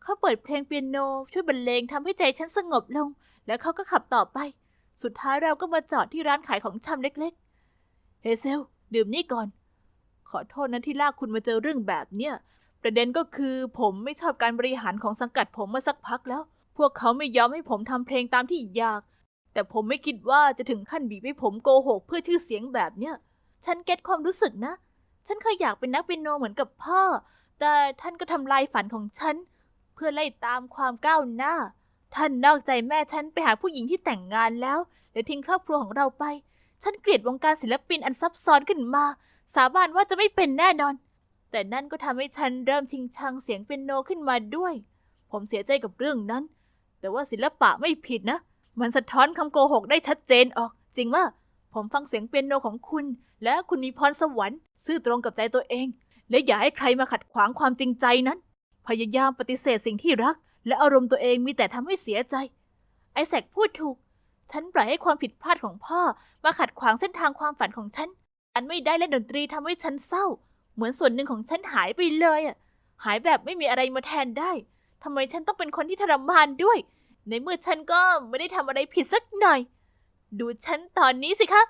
[SPEAKER 6] เขาเปิดเพลงเปียโนช่วยบรรเลงทำให้ใจฉันสงบลงแล้วเขาก็ขับต่อไปสุดท้ายเราก็มาจอดที่ร้านขายของชำเล็กๆเฮเซลดื่มนี่ก่อนขอโทษนะที่ลากคุณมาเจอเรื่องแบบเนี้ยประเด็นก็คือผมไม่ชอบการบริหารของสังกัดผมมาสักพักแล้วพวกเขาไม่ยอมให้ผมทำเพลงตามที่อยากแต่ผมไม่คิดว่าจะถึงขั้นบีบให้ผมโกหกเพื่อชื่อเสียงแบบเนี้ยฉันเก็ตความรู้สึกนะฉันเคยอยากเป็นนักเปียโนเหมือนกับพ่อแต่ท่านก็ทำลายฝันของฉันเพื่อไล่ตามความก้าวหน้าท่านนอกใจแม่ฉันไปหาผู้หญิงที่แต่งงานแล้วและทิ้งครอบครัวของเราไปฉันเกลียดวงการศิลปินอันซับซ้อนขึ้นมาสาบานว่าจะไม่เป็นแน่นอนแต่นั่นก็ทำให้ฉันเริ่มชิงชังเสียงเปียโนขึ้นมาด้วยผมเสียใจกับเรื่องนั้นแต่ว่าศิลปะไม่ผิดนะมันสะท้อนคำโกหกได้ชัดเจนออกจริงว่าผมฟังเสียงเปียโนของคุณและคุณมีพรสวรรค์ซื่อตรงกับใจตัวเองและอย่าให้ใครมาขัดขวางความจริงใจนั้นพยายามปฏิเสธสิ่งที่รักและอารมณ์ตัวเองมีแต่ทำให้เสียใจไอแซคพูดถูกฉันปล่อยให้ความผิดพลาดของพ่อมาขัดขวางเส้นทางความฝันของฉันอันไม่ได้เล่นดนตรีทำให้ฉันเศร้าเหมือนส่วนหนึ่งของฉันหายไปเลยหายแบบไม่มีอะไรมาแทนได้ทำไมฉันต้องเป็นคนที่ทรมานด้วยในเมื่อฉันก็ไม่ได้ทำอะไรผิดสักหน่อย ดูฉันตอนนี้สิคะ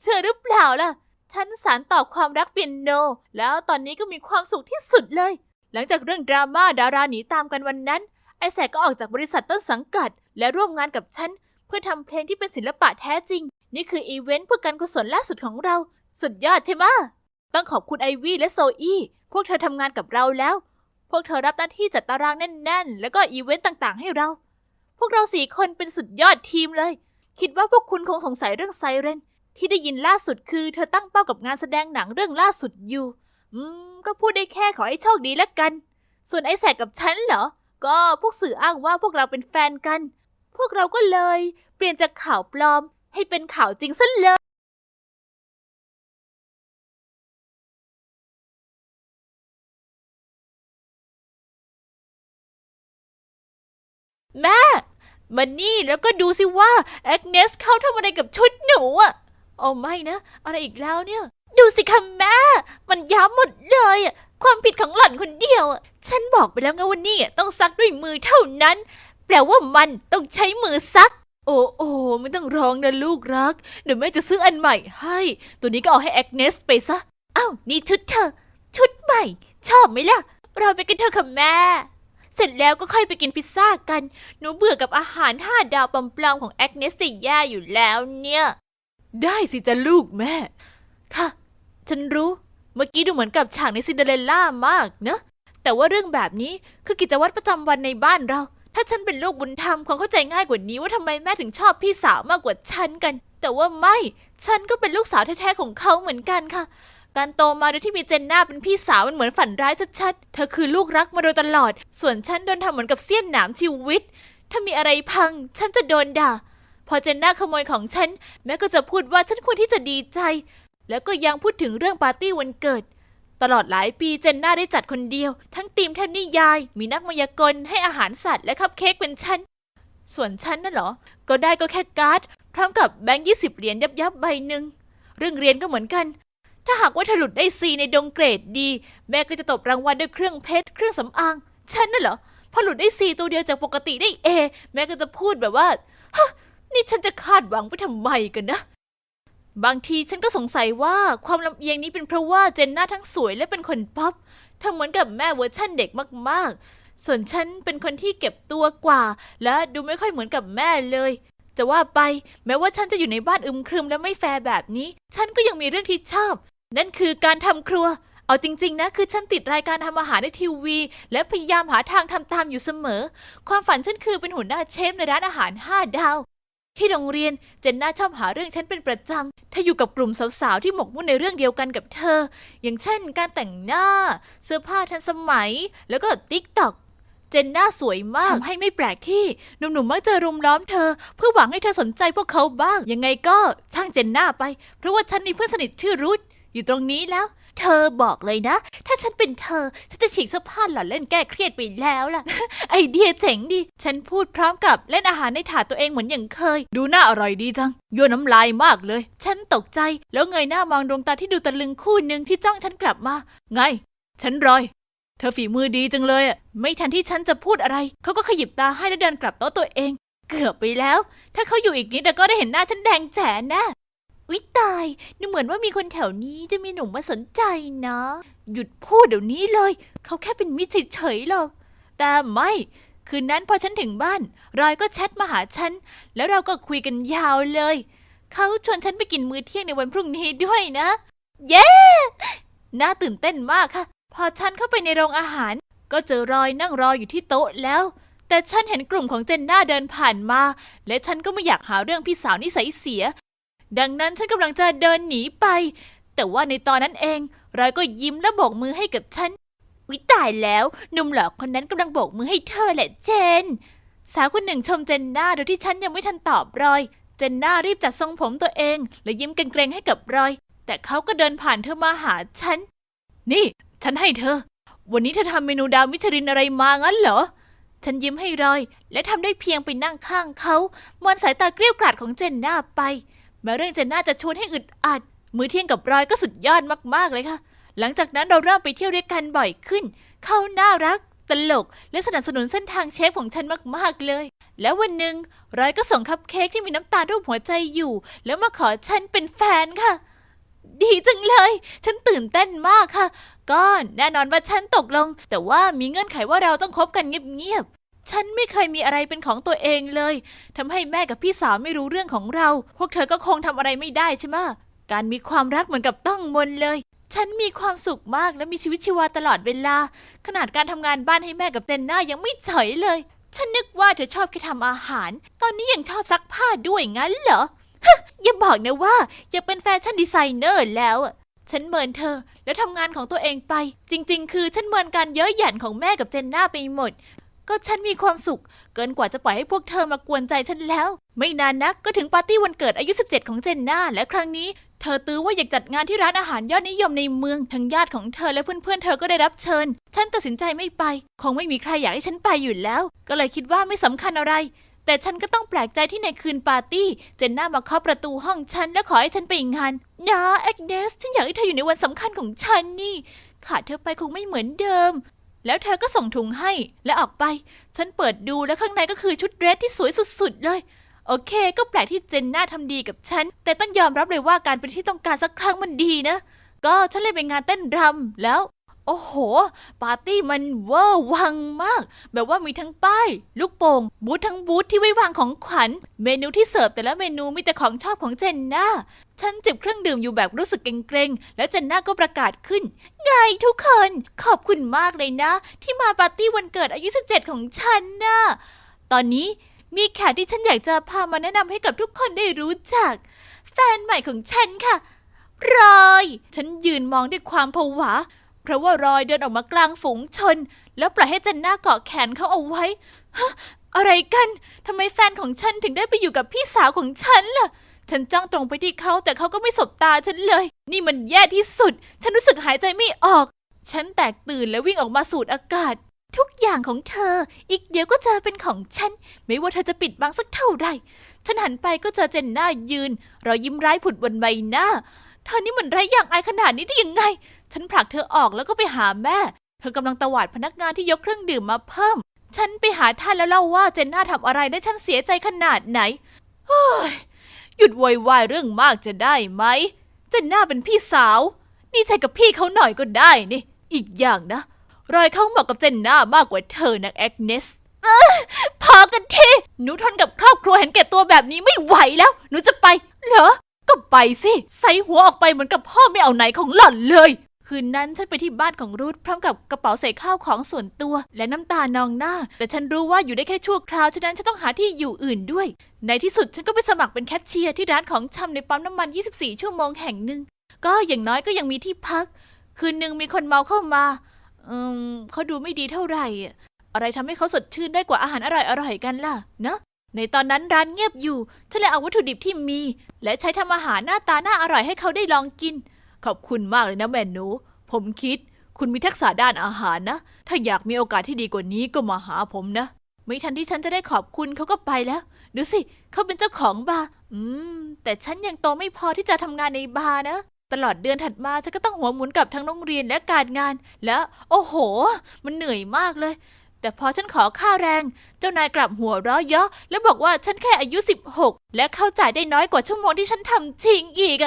[SPEAKER 6] เชื่อหรือเปล่าล่ะฉันสานต่อความรักเปียโนแล้วตอนนี้ก็มีความสุขที่สุดเลยหลังจากเรื่องดราม่าดาราหนีตามกันวันนั้นไอแสกก็ออกจากบริษัทต้นสังกัดและร่วมงานกับฉันเพื่อทำเพลงที่เป็นศิลปะแท้จริงนี่คืออีเวนต์เพื่อการกุศลล่าสุดของเราสุดยอดใช่ไหมต้องขอบคุณไอวี่และโซอี้พวกเธอทำงานกับเราแล้วพวกเธอรับหน้าที่จัดตารางแน่นๆแล้วก็อีเวนต์ต่างๆให้เราพวกเรา4 คนเป็นสุดยอดทีมเลยคิดว่าพวกคุณคงสงสัยเรื่องไซเรนที่ได้ยินล่าสุดคือเธอตั้งเป้ากับงานแสดงหนังเรื่องล่าสุดอยู่ก็พูดได้แค่ขอให้โชคดีแล้วกันส่วนไอแสกกับฉันเหรอก็พวกสื่ออ้างว่าพวกเราเป็นแฟนกันพวกเราก็เลยเปลี่ยนจากข่าวปลอมให้เป็นข่าวจริงซะเลยแม่มานี่แล้วก็ดูสิว่าแอกเนสเขาทำอะไรกับชุดหนูอ่ะโอ้ไม่นะอะไรอีกแล้วเนี่ยดูสิคะแม่มันย้ำหมดเลยอ่ะความผิดของหล่อนคนเดียวอ่ะฉันบอกไปแล้วไงว่านี่ต้องซักด้วยมือเท่านั้นแปลว่ามันต้องใช้มือซักโอ้ไม่ต้องร้องนะลูกรักเดี๋ยวแม่จะซื้ออันใหม่ให้ตัวนี้ก็เอาให้แอกเนสไปซะอ้าวนี่ชุดเธอชุดใหม่ชอบไหมล่ะเราไปกันเถอะค่ะแม่เสร็จแล้วก็ค่อยไปกินพิซซ่ากันหนูเบื่อกับอาหาร5 ดาวปลอมๆของแอกเนสจะแย่อยู่แล้วเนี่ยได้สิจ้ะลูกแม่ค่ะฉันรู้เมื่อกี้ดูเหมือนกับฉากในซินเดอเรลล่ามากนะแต่ว่าเรื่องแบบนี้คือกิจวัตรประจำวันในบ้านเราถ้าฉันเป็นลูกบุญธรรมคงเข้าใจง่ายกว่านี้ว่าทำไมแม่ถึงชอบพี่สาวมากกว่าฉันกันแต่ว่าไม่ฉันก็เป็นลูกสาวแท้ๆของเขาเหมือนกันค่ะการโตมาโดยที่มีเจนน่าเป็นพี่สาวมันเหมือนฝันร้ายชัดๆเธอคือลูกรักมาโดยตลอดส่วนฉันโดนทำเหมือนกับเสี้ยนหนามชีวิตถ้ามีอะไรพังฉันจะโดนด่าพอเจนน่าขโมยของฉันแม่ก็จะพูดว่าฉันควรที่จะดีใจแล้วก็ยังพูดถึงเรื่องปาร์ตี้วันเกิดตลอดหลายปีเจนน่าได้จัดคนเดียวทั้งทีมเทพนิยายมีนักมายากลให้อาหารสัตว์และคัพเค้กเป็นฉันส่วนฉันน่ะเหรอก็ได้ก็แค่การ์ดพร้อมกับแบงค์20 เหรียญยับๆใบหนึ่งเรื่องเรียนก็เหมือนกันถ้าหากว่าเธอหลุดได้ซีในดงเกรดดีแม่ก็จะตบรางวัลด้วยเครื่องเพชรเครื่องสำอางฉันน่ะเหรอพอหลุดได้ซีตัวเดียวจากปกติได้เอแม่ก็จะพูดแบบว่าฮะนี่ฉันจะคาดหวังไปทำไมกันนะบางทีฉันก็สงสัยว่าความลำเอียงนี้เป็นเพราะว่าเจนน่าทั้งสวยและเป็นคนป๊อปเธอเหมือนกับแม่เวอร์ชั่นเด็กมากๆส่วนฉันเป็นคนที่เก็บตัวกว่าและดูไม่ค่อยเหมือนกับแม่เลยจะว่าไปแม้ว่าฉันจะอยู่ในบ้านอึมครึมและไม่แฟร์แบบนี้ฉันก็ยังมีเรื่องที่ชอบนั่นคือการทำครัวเอาจริงๆนะคือฉันติดรายการทำอาหารในทีวีและพยายามหาทางทำตามอยู่เสมอความฝันฉันคือเป็นหัวหน้าเชฟในร้านอาหาร5 ดาวที่โรงเรียนเจนน่าชอบหาเรื่องฉันเป็นประจำถ้าอยู่กับกลุ่มสาวๆที่หมกมุ่นในเรื่องเดียวกันกับเธออย่างเช่นการแต่งหน้าเสื้อผ้าทันสมัยแล้วก็ติ๊กต็อกเจนน่าสวยมากทำให้ไม่แปลกที่หนุ่มๆมักจะรุมล้อมเธอเพื่อหวังให้เธอสนใจพวกเขาบ้างยังไงก็ช่างเจนน่าไปเพราะว่าฉันมีเพื่อนสนิทชื่อรุธอยู่ตรงนี้แล้วเธอบอกเลยนะถ้าฉันเป็นเธอฉันจะฉีกเสื้อผ้าหล่อนเล่นแก้เครียดไปแล้วล่ะ ไอเดียเจ๋งดีฉันพูดพร้อมกับเล่นอาหารในถาดตัวเองเหมือนอย่างเคยดูน่าอร่อยดีจังยั่วน้ำลายมากเลยฉันตกใจแล้วเงยหน้ามองดวงตาที่ดูตะลึงคู่หนึ่งที่จ้องฉันกลับมาไงฉันรอยเธอฝีมือดีจังเลยอ่ะไม่ทันที่ฉันจะพูดอะไรเขาก็ขยิบตาให้แล้วเดินกลับโต๊ะตัวเองเกือบไปแล้วถ้าเขาอยู่อีกนิดเดี๋ยวก็ได้เห็นหน้าฉันแดงแจ๋แน่วิตายดูเหมือนว่ามีคนแถวนี้จะมีหนุ่มมาสนใจนะหยุดพูดเดี๋ยวนี้เลยเขาแค่เป็นมิตรเฉยๆหรอกแต่ไม่คืนนั้นพอฉันถึงบ้านรอยก็แชทมาหาฉันแล้วเราก็คุยกันยาวเลยเขาชวนฉันไปกินมื้อเที่ยงในวันพรุ่งนี้ด้วยนะเย้น่าตื่นเต้นมากค่ะพอฉันเข้าไปในโรงอาหารก็เจอรอยนั่งรออยู่ที่โต๊ะแล้วแต่ฉันเห็นกลุ่มของเจนน่าเดินผ่านมาและฉันก็ไม่อยากหาเรื่องพี่สาวนิสัยเสียดังนั้นฉันกำลังจะเดินหนีไปแต่ว่าในตอนนั้นเองรอยก็ยิ้มและโบกมือให้กับฉันวิตายแล้วหนุ่มหล่อคนนั้นกำลังโบกมือให้เธอแหละเจนสาวคนหนึ่งชมเจนน่าโดยที่ฉันยังไม่ทันตอบรอยเจนน่ารีบจัดทรงผมตัวเองและยิ้มเกรงๆให้กับรอยแต่เขาก็เดินผ่านเธอมาหาฉันนี่ฉันให้เธอวันนี้เธอทำเมนูดาวมิชลินอะไรมางั้นเหรอฉันยิ้มให้รอยและทำได้เพียงไปนั่งข้างเขามองสายตาเกลี้ยกล่อมของเจนน่าไปแม้เรื่องเจนน่าจะชวนให้อึดอัดมื้อเที่ยงกับรอยก็สุดยอดมากๆเลยค่ะหลังจากนั้นเราเริ่มไปเที่ยวด้วยกันบ่อยขึ้นเขาน่ารักตลกและสนับสนุนเส้นทางเชฟของฉันมากๆเลย แล้ววันหนึ่งรอยก็ส่งคัพเค้กที่มีน้ำตาลรูปหัวใจอยู่แล้วมาขอฉันเป็นแฟนค่ะดีจังเลยฉันตื่นเต้นมากค่ะก็แน่นอนว่าฉันตกลงแต่ว่ามีเงื่อนไขว่าเราต้องคบกันเงียบๆฉันไม่เคยมีอะไรเป็นของตัวเองเลยทำให้แม่กับพี่สาวไม่รู้เรื่องของเราพวกเธอก็คงทำอะไรไม่ได้ใช่ไหมการมีความรักเหมือนกับต้องมนเลยฉันมีความสุขมากและมีชีวิตชีวาตลอดเวลาขนาดการทำงานบ้านให้แม่กับเจนน่ายังไม่เฉยเลยฉันนึกว่าเธอชอบแค่ทำอาหารตอนนี้ยังชอบซักผ้าด้วยงั้นเหรออย่าบอกนะว่าอยากเป็นแฟชั่นดีไซเนอร์แล้วฉันเมินเธอแล้วทำงานของตัวเองไปจริงๆคือฉันเมินการเย้ยหยันของแม่กับเจนน่าไปหมดก็ฉันมีความสุขเกินกว่าจะปล่อยให้พวกเธอมากวนใจฉันแล้วไม่นานนักก็ถึงปาร์ตี้วันเกิดอายุ17ของเจนน่าและครั้งนี้เธอตื้อว่าอยากจัดงานที่ร้านอาหารยอดนิยมในเมืองทั้งญาติของเธอและเพื่อนๆเธอก็ได้รับเชิญฉันตัดสินใจไม่ไปคงไม่มีใครอยากให้ฉันไปอยู่แล้วก็เลยคิดว่าไม่สำคัญอะไรแต่ฉันก็ต้องแปลกใจที่ในคืนปาร์ตี้เจนน่ามาเคาะประตูห้องฉันและขอให้ฉันไปงานนะแอกเนสฉันอยากให้เธออยู่ในวันสำคัญของฉันนี่ขาดเธอไปคงไม่เหมือนเดิมแล้วเธอก็ส่งถุงให้และออกไปฉันเปิดดูและข้างในก็คือชุดเดรสที่สวยสุดๆเลยโอเคก็แปลกที่เจนน่าทำดีกับฉันแต่ต้องยอมรับเลยว่าการเป็นที่ต้องการสักครั้งมันดีนะก็ฉันเลยไปงานเต้นรำแล้วโอ้โหปาร์ตี้มันเวอร์วังมากแบบว่ามีทั้งป้ายลูกโป่งบูธทั้งบูธที่ไว้วางของขวัญเมนูที่เสิร์ฟแต่ละเมนูมีแต่ของชอบของเจนน่าฉันจิบเครื่องดื่มอยู่แบบรู้สึกเกรงๆแล้วเจนน่าก็ประกาศขึ้นไงทุกคนขอบคุณมากเลยนะที่มาปาร์ตี้วันเกิดอายุ17ของฉันนะตอนนี้มีแขกที่ฉันอยากจะพามาแนะนำให้กับทุกคนได้รู้จักแฟนใหม่ของฉันค่ะรอยฉันยืนมองด้วยความผวาเพราะว่ารอยเดินออกมากลางฝูงชนแล้วปล่อยให้เจนน่าเกาะแขนเขาเอาไว้อะไรกันทำไมแฟนของฉันถึงได้ไปอยู่กับพี่สาวของฉันล่ะฉันจ้องตรงไปที่เขาแต่เขาก็ไม่สบตาฉันเลยนี่มันแย่ที่สุดฉันรู้สึกหายใจไม่ออกฉันแตกตื่นและวิ่งออกมาสูดอากาศทุกอย่างของเธออีกเดี๋ยวก็จะเป็นของฉันไม่ว่าเธอจะปิดบังสักเท่าไหร่ฉันหันไปก็เจอเจนน่ายืนรอยยิ้มร้ายผุดบนใบหน้าเธอนี่มันไร้อย่างอายขนาดนี้ได้ยังไงฉันผลักเธอออกแล้วก็ไปหาแม่เธอกำลังตวาดพนักงานที่ยกเครื่องดื่มมาเพิ่มฉันไปหาท่านแล้วเล่าว่าเจนน่าทำอะไรและฉันเสียใจขนาดไหนหยุดโวยวายเรื่องมากจะได้ไหมเจนน่าเป็นพี่สาวนี่ใจกับพี่เขาหน่อยก็ได้นี่อีกอย่างนะรอยเขาเหมาะกับเจนน่ามากกว่าเธอนะแอกเนสพอกันทีหนูทนกับครอบครัวเห็นแก่ตัวแบบนี้ไม่ไหวแล้วหนูจะไปเหรอก็ไปสิใส่หัวออกไปเหมือนกับพ่อไม่เอาไหนของหล่อนเลยคืนนั้นฉันไปที่บ้านของรูธพร้อมกับกระเป๋าใส่ข้าวของส่วนตัวและน้ำตานองหน้าแต่ฉันรู้ว่าอยู่ได้แค่ชั่วคราวฉะนั้นฉันต้องหาที่อยู่อื่นด้วยในที่สุดฉันก็ไปสมัครเป็นแคชเชียร์ที่ร้านของชำในปั๊มน้ำมัน24 ชั่วโมงแห่งหนึ่งก็อย่างน้อยก็ยังมีที่พักคืนนึงมีคนเมาเข้ามาเขาดูไม่ดีเท่าไหร่อะไรทำให้เขาสดชื่นได้กว่าอาหารอร่อยๆกันล่ะนะในตอนนั้นร้านเงียบอยู่ฉันเลยเอาวัตถุดิบที่มีและใช้ทำอาหารหน้าตาน่าอร่อยให้เขาได้ลองกินขอบคุณมากเลยนะแม่หนูผมคิดคุณมีทักษะด้านอาหารนะถ้าอยากมีโอกาสที่ดีกว่านี้ก็มาหาผมนะไม่ทันที่ฉันจะได้ขอบคุณเขาก็ไปแล้วดูสิเขาเป็นเจ้าของบาร์แต่ฉันยังโตไม่พอที่จะทำงานในบาร์นะตลอดเดือนถัดมาฉันก็ต้องหัวหมุนกับทั้งโรงเรียนและการงานและโอ้โหมันเหนื่อยมากเลยแต่พอฉันขอค่าแรงเจ้านายกลับหัวเราะเยาะแล้วบอกว่าฉันแค่อายุ16และเข้าจ่ายได้น้อยกว่าชั่วโมงที่ฉันทำจริงอีก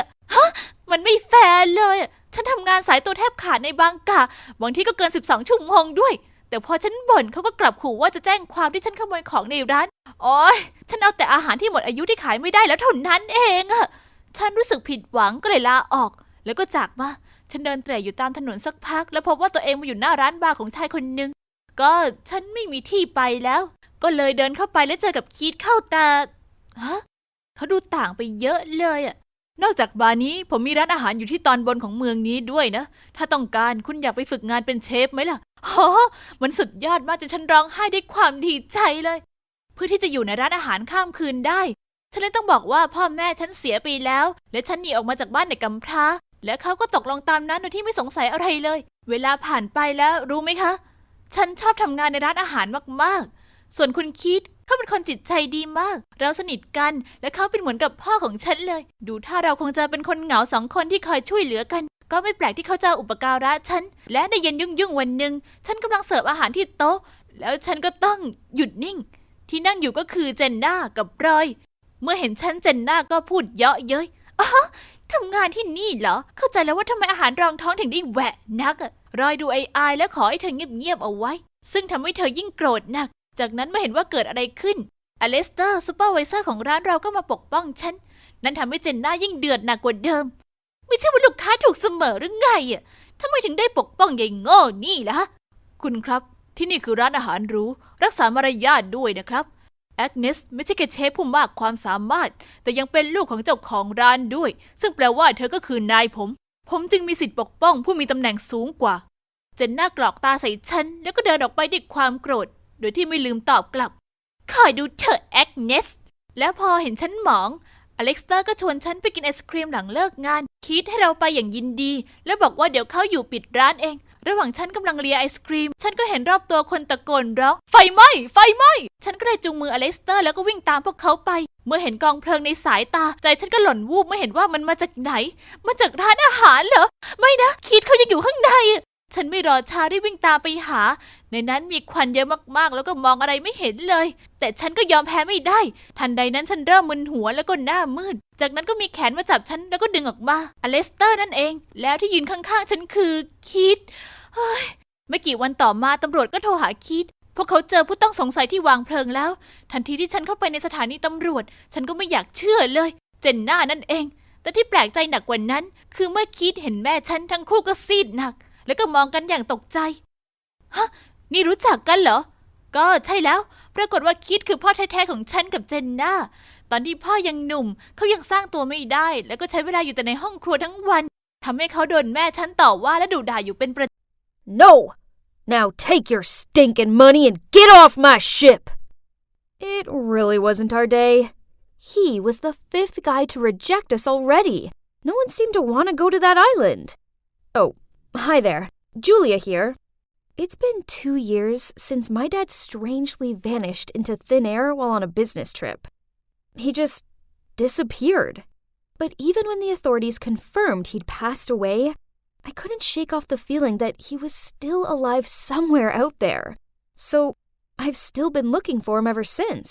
[SPEAKER 6] มันไม่แฟร์เลยฉันทำงานสายตัวแทบขาดในบางกะบางทีก็เกิน12 ชั่วโมงด้วยแต่พอฉันบ่นเขาก็กลับขู่ว่าจะแจ้งความที่ฉันขโมยของในร้านโอ๊ยฉันเอาแต่อาหารที่หมดอายุที่ขายไม่ได้แล้วเท่านั้นเองฉันรู้สึกผิดหวังก็เลยลาออกแล้วก็จากมาฉันเดินเตร่อยู่ตามถนนสักพักแล้วพบว่าตัวเองมาอยู่หน้าร้านบาร์ของชายคนหนึ่งก็ฉันไม่มีที่ไปแล้วก็เลยเดินเข้าไปแล้วเจอกับคีทเข้าตาเขาดูต่างไปเยอะเลยนอกจากบาร์นี้ผมมีร้านอาหารอยู่ที่ตอนบนของเมืองนี้ด้วยนะถ้าต้องการคุณอยากไปฝึกงานเป็นเชฟไหมล่ะมันสุดยอดมากจนฉันร้องไห้ด้วยความดีใจเลยเพื่อที่จะอยู่ในร้านอาหารข้ามคืนได้ฉันเลยต้องบอกว่าพ่อแม่ฉันเสียไปแล้วและฉันหนีออกมาจากบ้านเด็กกำพร้าและเขาก็ตกลงตามนั้นโดยที่ไม่สงสัยอะไรเลยเวลาผ่านไปแล้วรู้ไหมคะฉันชอบทำงานในร้านอาหารมากๆส่วนคุณคิดเขาเป็นคนจิตใจดีมากเราสนิทกันและเขาเป็นเหมือนกับพ่อของฉันเลยดูถ้าเราคงจะเป็นคนเหงา2 คนที่คอยช่วยเหลือกันก็ไม่แปลกที่เขาจะอุปการะฉันและในเย็นยุ่งๆวันหนึ่งฉันกำลังเสิร์ฟอาหารที่โต๊ะแล้วฉันก็ต้องหยุดนิ่ง ที่นั่งอยู่ก็คือเจนน่ากับรอยเมื่อเห็นฉันเจนน่าก็พูดเยาะเย้ยอ๋อทำงานที่นี่เหรอเข้าใจแล้วว่าทำไมอาหารรองท้องถึงได้แหวะนักรอยดูอายและขอให้เธอเงียบๆเอาไว้ซึ่งทำให้เธอยิ่งโกรธหนักจากนั้นเมื่อเห็นว่าเกิดอะไรขึ้นอเลสเตอร์ซูเปอร์ไวเซอร์ของร้านเราก็มาปกป้องฉันนั่นทำให้เจนน่ายิ่งเดือดหนักกว่าเดิมไม่ใช่ว่าลูกค้าถูกเสมอหรือไงทำไมถึงได้ปกป้องยายโง่นี่ล่ะคุณครับที่นี่คือร้านอาหารหรูรักษามารยาทด้วยนะครับแอกเนสไม่ใช่แค่เชฟผู้มากความสามารถแต่ยังเป็นลูกของเจ้าของร้านด้วยซึ่งแปลว่าเธอก็คือนายผมจึงมีสิทธิ์ปกป้องผู้มีตำแหน่งสูงกว่าเจนน่ากรอกตาใส่ฉันแล้วก็เดินออกไปด้วยความโกรธโดยที่ไม่ลืมตอบกลับคอยดูเถอะแอกเนสแล้วพอเห็นฉันหมองอเล็กซ์เตอร์ก็ชวนฉันไปกินไอศครีมหลังเลิกงานคิดให้เราไปอย่างยินดีแล้วบอกว่าเดี๋ยวเขาอยู่ปิดร้านเองระหว่างฉันกำลังเลียไอศครีมฉันก็เห็นรอบตัวคนตะโกนร้องไฟไหม้ไฟไหม้ฉันก็เลยจูงมืออเล็กซ์เตอร์แล้วก็วิ่งตามพวกเขาไปเมื่อเห็นกองเพลิงในสายตาใจฉันก็หล่นวูบเมื่อเห็นว่ามันมาจากไหนมาจากร้านอาหารเหรอไม่นะคิดเขายังอยู่ข้างในฉันไม่รอช้ารีบวิ่งตามไปหาในนั้นมีควันเยอะมากๆแล้วก็มองอะไรไม่เห็นเลยแต่ฉันก็ยอมแพ้ไม่ได้ทันใดนั้นฉันเริ่มมึนหัวแล้วก็หน้ามืดจากนั้นก็มีแขนมาจับฉันแล้วก็ดึงออกมาอเลสเตอร์นั่นเองแล้วที่ยืนข้างๆฉันคือคิดไม่กี่วันต่อมาตำรวจก็โทรหาคิดพวกเขาเจอผู้ต้องสงสัยที่วางเพลิงแล้วทันทีที่ฉันเข้าไปในสถานีตำรวจฉันก็ไม่อยากเชื่อเลยเจนน่านั่นเองแต่ที่แปลกใจหนักกว่านั้นคือเมื่อคิดเห็นแม่ฉันทั้งคู่ก็ซีดหนักแล้วก็มองกันอย่างตกใจฮะนี่รู้จักกันเหรอก็ใช่แล้วปรากฏว่าคิดคือพ่อแท้ๆของฉันกับเจนน่าตอนที่พ่อยังหนุ่มเขายังสร้างตัวไม่ได้แล้วก็ใช้เวลาอยู่แต่ในห้องครัวทั้งวันทำให้เขาโดนแม่ฉันต่อว่าและดุด่าอยู่เป็นประจำ
[SPEAKER 2] No! Now take your stinking money and get off my ship! It really wasn't our day. He was the fifth guy to reject us already. No one seemed to want to go to that island. Oh.Hi there, Julia here. It's been 2 years since my dad strangely vanished into thin air while on a business trip. He just disappeared. But even when the authorities confirmed he'd passed away, I couldn't shake off the feeling that he was still alive somewhere out there. So I've still been looking for him ever since.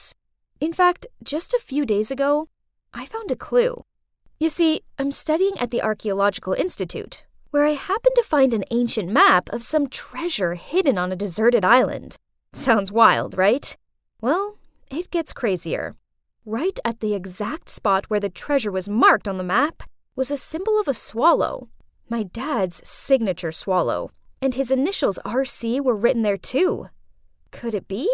[SPEAKER 2] In fact, just a few days ago, I found a clue. You see, I'm studying at the Archaeological Institute.where I happened to find an ancient map of some treasure hidden on a deserted island. Sounds wild, right? Well, it gets crazier. Right at the exact spot where the treasure was marked on the map was a symbol of a swallow, my dad's signature swallow, and his initials RC were written there too. Could it be?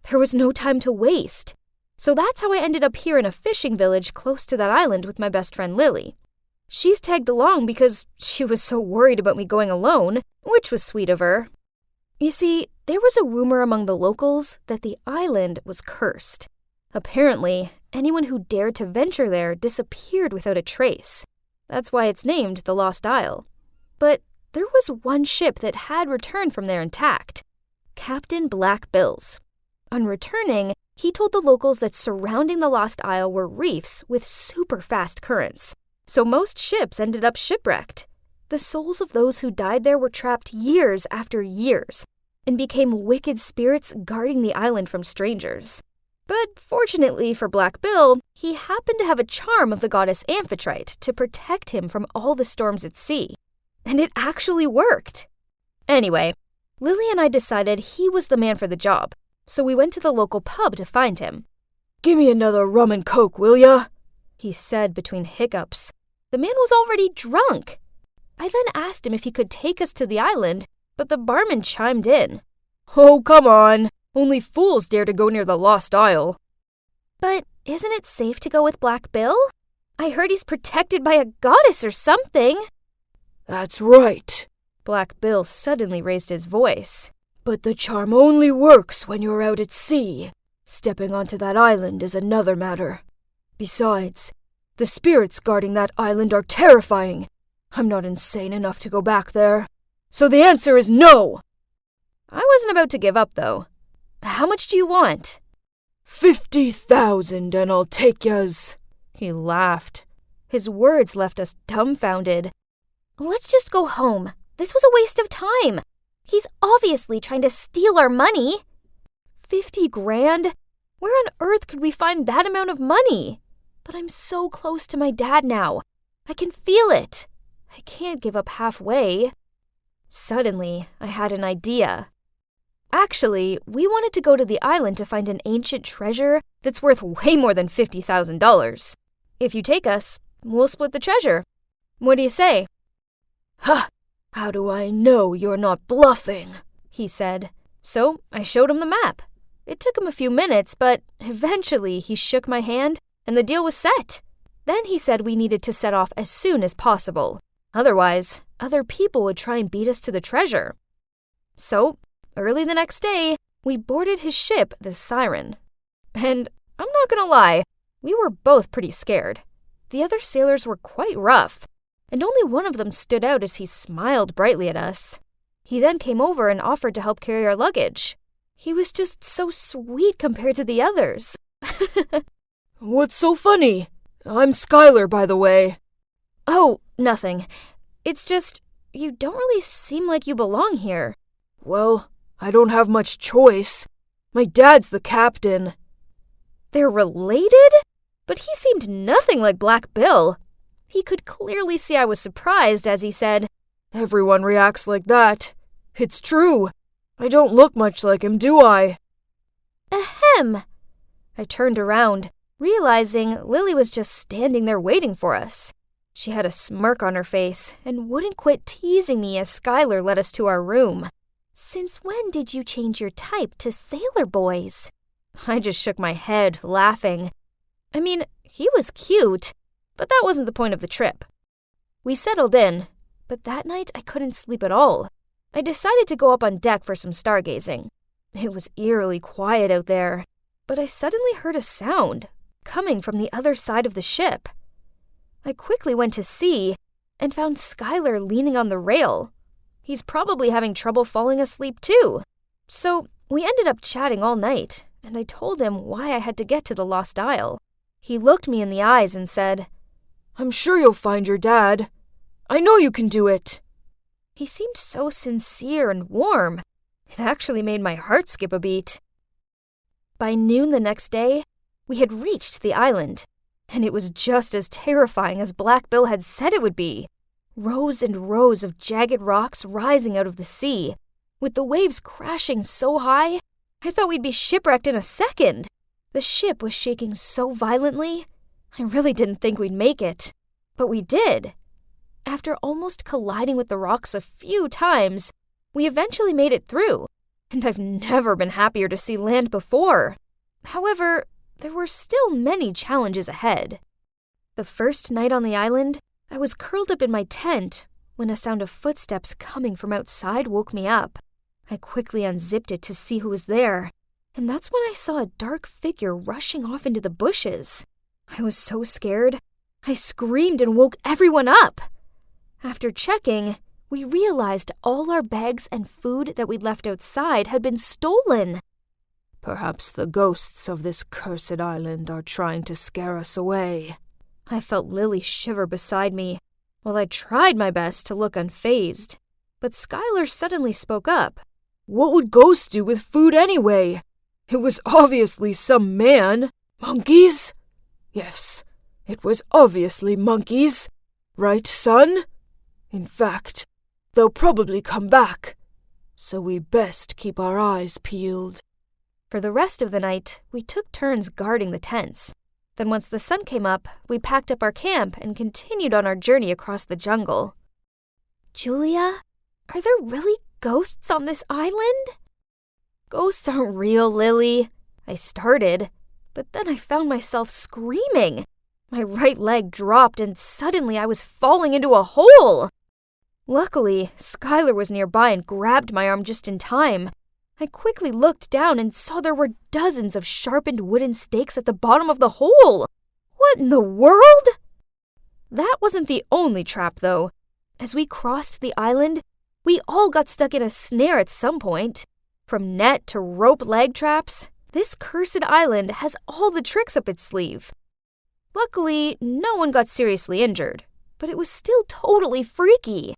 [SPEAKER 2] There was no time to waste. So that's how I ended up here in a fishing village close to that island with my best friend Lily.She's tagged along because she was so worried about me going alone, which was sweet of her. You see, there was a rumor among the locals that the island was cursed. Apparently, anyone who dared to venture there disappeared without a trace. That's why it's named the Lost Isle. But there was one ship that had returned from there intact, Captain Black Bill's. On returning, he told the locals that surrounding the Lost Isle were reefs with super fast currents.So most ships ended up shipwrecked. The souls of those who died there were trapped years after years and became wicked spirits guarding the island from strangers. But fortunately for Black Bill, he happened to have a charm of the goddess Amphitrite to protect him from all the storms at sea. And it actually worked. Anyway, Lily and I decided he was the man for the job, so we went to the local pub to find him.
[SPEAKER 7] Give me another rum and coke, will ya?He
[SPEAKER 2] said between hiccups. The man was already drunk. I then asked him if he could take us to the island, but the barman chimed in.
[SPEAKER 7] Oh, come on. Only fools dare to go near the Lost Isle.
[SPEAKER 2] But isn't it safe to go with Black Bill? I heard he's protected by a goddess or something.
[SPEAKER 7] That's right.
[SPEAKER 2] Black Bill suddenly raised his voice.
[SPEAKER 7] But the charm only works when you're out at sea. Stepping onto that island is another matter.Besides, the spirits guarding that island are terrifying. I'm not insane enough to go back there. So the answer is no!
[SPEAKER 2] I wasn't about to give up, though. How much do you want?
[SPEAKER 7] 50,000 and I'll take yas.
[SPEAKER 2] He laughed. His words left us dumbfounded. Let's just go home. This was a waste of time. He's obviously trying to steal our money. 50 grand?
[SPEAKER 1] Where on earth could we find that amount of money? But I'm so close to my dad now. I can feel it. I can't give up halfway. Suddenly, I had an idea. Actually, we wanted to go to the island to find an ancient treasure that's worth way more than $50,000. If you take us, we'll split the treasure. What do you say?
[SPEAKER 7] Ha! How do I know you're not bluffing?
[SPEAKER 1] He said. So I showed him the map. It took him a few minutes, but eventually he shook my hand and the deal was set. Then he said we needed to set off as soon as possible. Otherwise, other people would try and beat us to the treasure. So, early the next day, we boarded his ship, the Siren. And I'm not gonna lie, we were both pretty scared. The other sailors were quite rough, and only one of them stood out as he smiled brightly at us. He then came over and offered to help carry our luggage. He was just so sweet compared to the others.
[SPEAKER 7] What's so funny? I'm Skylar, by the way.
[SPEAKER 1] Oh, nothing. It's just, you don't really seem like you belong here.
[SPEAKER 7] Well, I don't have much choice. My dad's the captain.
[SPEAKER 1] They're related? But he seemed nothing like Black Bill. He could clearly see I was surprised as he said,
[SPEAKER 7] Everyone reacts like that. It's true. I don't look much like him, do I?
[SPEAKER 1] Ahem. I turned around, realizing Lily was just standing there waiting for us. She had a smirk on her face and wouldn't quit teasing me as Skylar led us to our room. Since when did you change your type to sailor boys? I just shook my head, laughing. I mean, he was cute, but that wasn't the point of the trip. We settled in, but that night I couldn't sleep at all. I decided to go up on deck for some stargazing. It was eerily quiet out there, but I suddenly heard a sound coming from the other side of the ship. I quickly went to see and found Skylar leaning on the rail. He's probably having trouble falling asleep too. So we ended up chatting all night, and I told him why I had to get to the Lost Isle. He looked me in the eyes and said,
[SPEAKER 7] I'm sure you'll find your dad. I know you can do it.
[SPEAKER 1] He seemed so sincere and warm. It actually made my heart skip a beat. By noon the next day, we had reached the island, and it was just as terrifying as Black Bill had said it would be. Rows and rows of jagged rocks rising out of the sea, with the waves crashing so high, I thought we'd be shipwrecked in a second. The ship was shaking so violently, I really didn't think we'd make it. But we did. After almost colliding with the rocks a few times, we eventually made it through, and I've never been happier to see land before. However, there were still many challenges ahead. The first night on the island, I was curled up in my tent when a sound of footsteps coming from outside woke me up. I quickly unzipped it to see who was there, and that's when I saw a dark figure rushing off into the bushes. I was so scared, I screamed and woke everyone up. After checking, we realized all our bags and food that we'd left outside had been stolen.
[SPEAKER 7] Perhaps the ghosts of this cursed island are trying to scare us away.
[SPEAKER 1] I felt Lily shiver beside me, while I tried my best to look unfazed. But Skylar suddenly spoke up.
[SPEAKER 7] What would ghosts do with food anyway? It was obviously some man. Monkeys? Yes, it was obviously monkeys. Right, son? In fact, they'll probably come back. So we best keep our eyes peeled.
[SPEAKER 1] For the rest of the night, we took turns guarding the tents. Then once the sun came up, we packed up our camp and continued on our journey across the jungle. Julia, are there really ghosts on this island? Ghosts aren't real, Lily. I started, but then I found myself screaming. My right leg dropped and suddenly I was falling into a hole. Luckily, Skylar was nearby and grabbed my arm just in time. I quickly looked down and saw there were dozens of sharpened wooden stakes at the bottom of the hole. What in the world? That wasn't the only trap, though. As we crossed the island, we all got stuck in a snare at some point. From net to rope leg traps, this cursed island has all the tricks up its sleeve. Luckily, no one got seriously injured, but it was still totally freaky.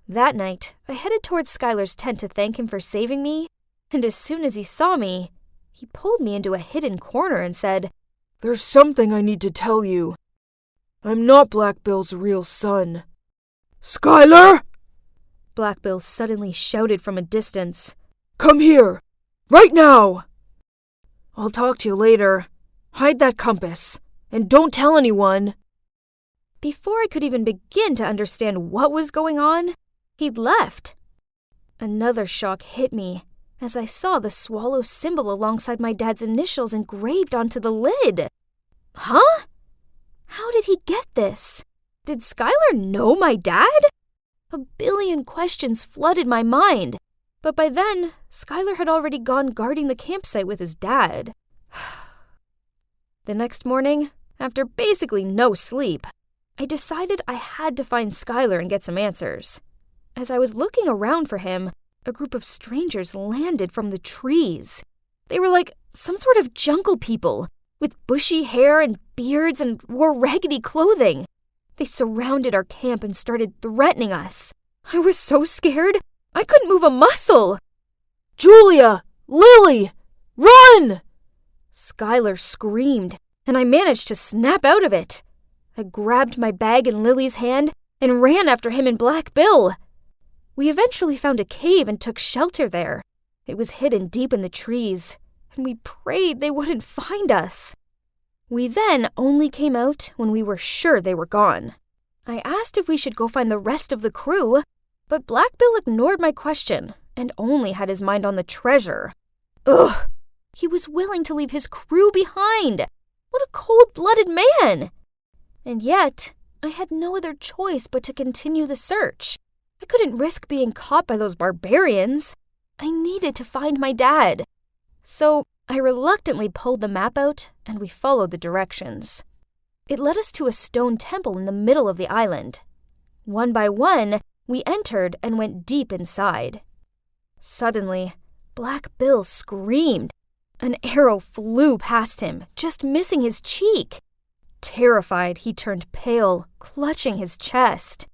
[SPEAKER 1] That night, I headed towards Skylar's tent to thank him for saving me, and as soon as he saw me, He pulled me into a hidden corner and said,
[SPEAKER 7] "There's something I need to tell you. I'm not Black Bill's real son." "Skylar!"
[SPEAKER 1] Black Bill suddenly shouted from a distance.
[SPEAKER 7] "Come here! Right now!" "I'll talk to you later. Hide that compass. And don't tell anyone."
[SPEAKER 1] Before I could even begin to understand what was going on, he'd left. Another shock hit me as I saw the swallow symbol alongside my dad's initials engraved onto the lid. Huh? How did he get this? Did Skylar know my dad? A billion questions flooded my mind, but by then, Skylar had already gone guarding the campsite with his dad. The next morning, after basically no sleep, I decided I had to find Skylar and get some answers. As I was looking around for him, a group of strangers landed from the trees. They were like some sort of jungle people, with bushy hair and beards and wore raggedy clothing. They surrounded our camp and started threatening us. I was so scared, I couldn't move a muscle.
[SPEAKER 7] "Julia! Lily! Run!"
[SPEAKER 1] Skylar screamed, and I managed to snap out of it. I grabbed my bag in Lily's hand and ran after him and Black Bill. We eventually found a cave and took shelter there. It was hidden deep in the trees, and we prayed they wouldn't find us. We then only came out when we were sure they were gone. I asked if we should go find the rest of the crew, but Black Bill ignored my question and only had his mind on the treasure. Ugh! He was willing to leave his crew behind. What a cold-blooded man! And yet, I had no other choice but to continue the search. I couldn't risk being caught by those barbarians. I needed to find my dad. So I reluctantly pulled the map out, and we followed the directions. It led us to a stone temple in the middle of the island. One by one, we entered and went deep inside. Suddenly, Black Bill screamed. An arrow flew past him, just missing his cheek. Terrified, he turned pale, clutching his chest.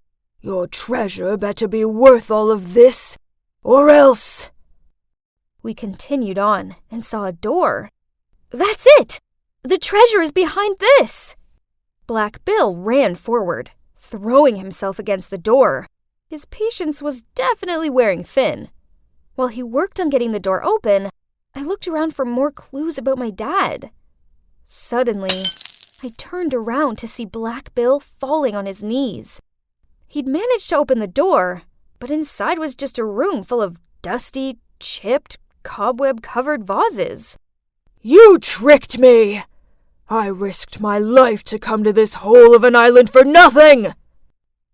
[SPEAKER 7] "Your treasure better be worth all of this, or else."
[SPEAKER 1] We continued on and saw a door. That's it! The treasure is behind this! Black Bill ran forward, throwing himself against the door. His patience was definitely wearing thin. While he worked on getting the door open, I looked around for more clues about my dad. Suddenly, I turned around to see Black Bill falling on his knees. He'd managed to open the door, but inside was just a room full of dusty, chipped, cobweb-covered vases.
[SPEAKER 7] "You tricked me! I risked my life to come to this hole of an island for nothing!"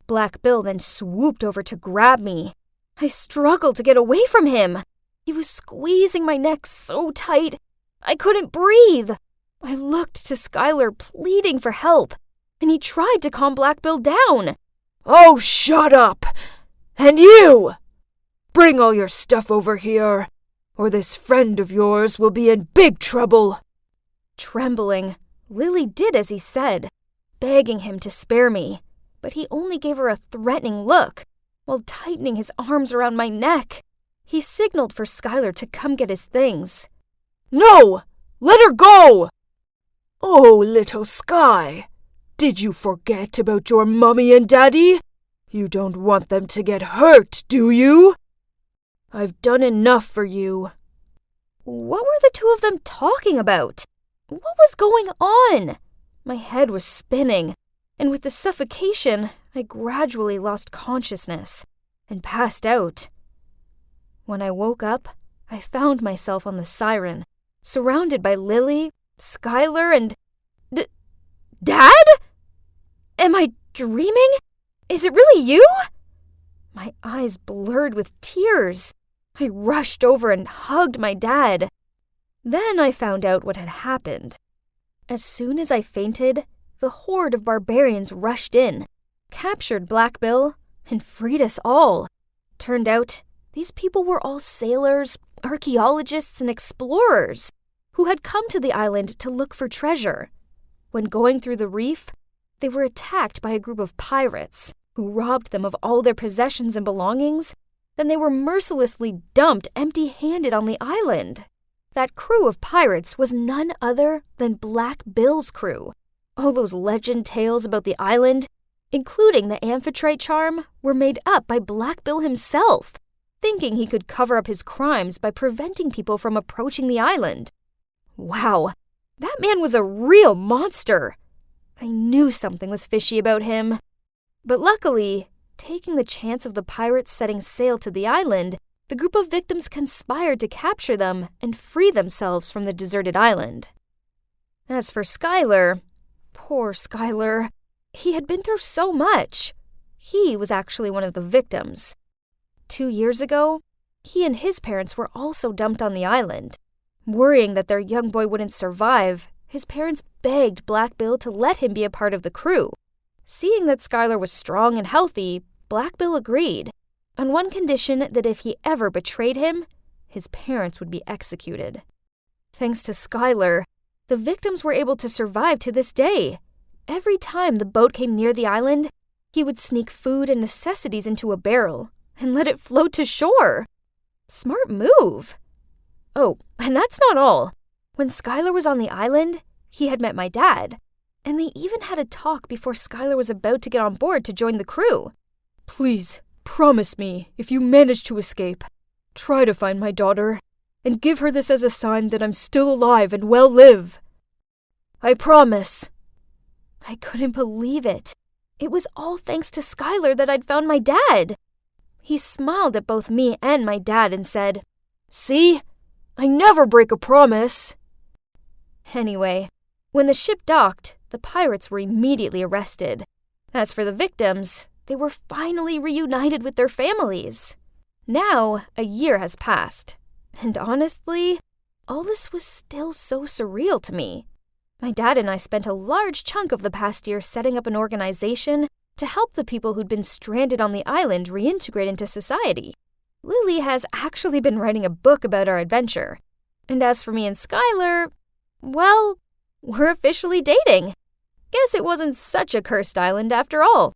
[SPEAKER 1] Black Bill then swooped over to grab me. I struggled to get away from him. He was squeezing my neck so tight, I couldn't breathe. I looked to Skylar pleading for help, and he tried to calm Black Bill down.
[SPEAKER 7] "Oh, shut up! And you! Bring all your stuff over here, or this friend of yours will be in big trouble."
[SPEAKER 1] Trembling, Lily did as he said, begging him to spare me, but he only gave her a threatening look while tightening his arms around my neck. He signaled for Skylar to come get his things.
[SPEAKER 7] "No! Let her go!" "Oh, little Sky, did you forget about your mummy and daddy? You don't want them to get hurt, do you? I've done enough for you."
[SPEAKER 1] What were the two of them talking about? What was going on? My head was spinning, and with the suffocation, I gradually lost consciousness and passed out. When I woke up, I found myself on the siren, surrounded by Lily, Skylar, and... Dad? Am I dreaming? Is it really you? My eyes blurred with tears. I rushed over and hugged my dad. Then I found out what had happened. As soon as I fainted, the horde of barbarians rushed in, captured Black Bill, and freed us all. Turned out, these people were all sailors, archaeologists, and explorers who had come to the island to look for treasure. When going through the reef, they were attacked by a group of pirates who robbed them of all their possessions and belongings. Then they were mercilessly dumped empty-handed on the island. That crew of pirates was none other than Black Bill's crew. All those legend tales about the island, including the amphitrite charm, were made up by Black Bill himself, thinking he could cover up his crimes by preventing people from approaching the island. Wow, that man was a real monster. I knew something was fishy about him. But luckily, taking the chance of the pirates setting sail to the island, the group of victims conspired to capture them and free themselves from the deserted island. As for Skylar, poor Skylar, he had been through so much. He was actually one of the victims. 2 years ago, he and his parents were also dumped on the island. Worrying that their young boy wouldn't survive, his parents begged Black Bill to let him be a part of the crew. Seeing that Skylar was strong and healthy, Black Bill agreed, on one condition that if he ever betrayed him, his parents would be executed. Thanks to Skylar, the victims were able to survive to this day. Every time the boat came near the island, he would sneak food and necessities into a barrel and let it float to shore. Smart move. Oh, and that's not all. When Skylar was on the island, he had met my dad, and they even had a talk before Skylar was about to get on board to join the crew.
[SPEAKER 2] Please, promise me, if you manage to escape, try to find my daughter, and give her this as a sign that I'm still alive and well live.
[SPEAKER 1] I promise. I couldn't believe it. It was all thanks to Skylar that I'd found my dad. He smiled at both me and my dad and said, "See? I never break a promise." Anyway, when the ship docked, the pirates were immediately arrested. As for the victims, they were finally reunited with their families. Now, a year has passed, and honestly, all this was still so surreal to me. My dad and I spent a large chunk of the past year setting up an organization to help the people who'd been stranded on the island reintegrate into society. Lily has actually been writing a book about our adventure. And as for me and Skylar, well, we're officially dating. Guess it wasn't such a cursed island after all.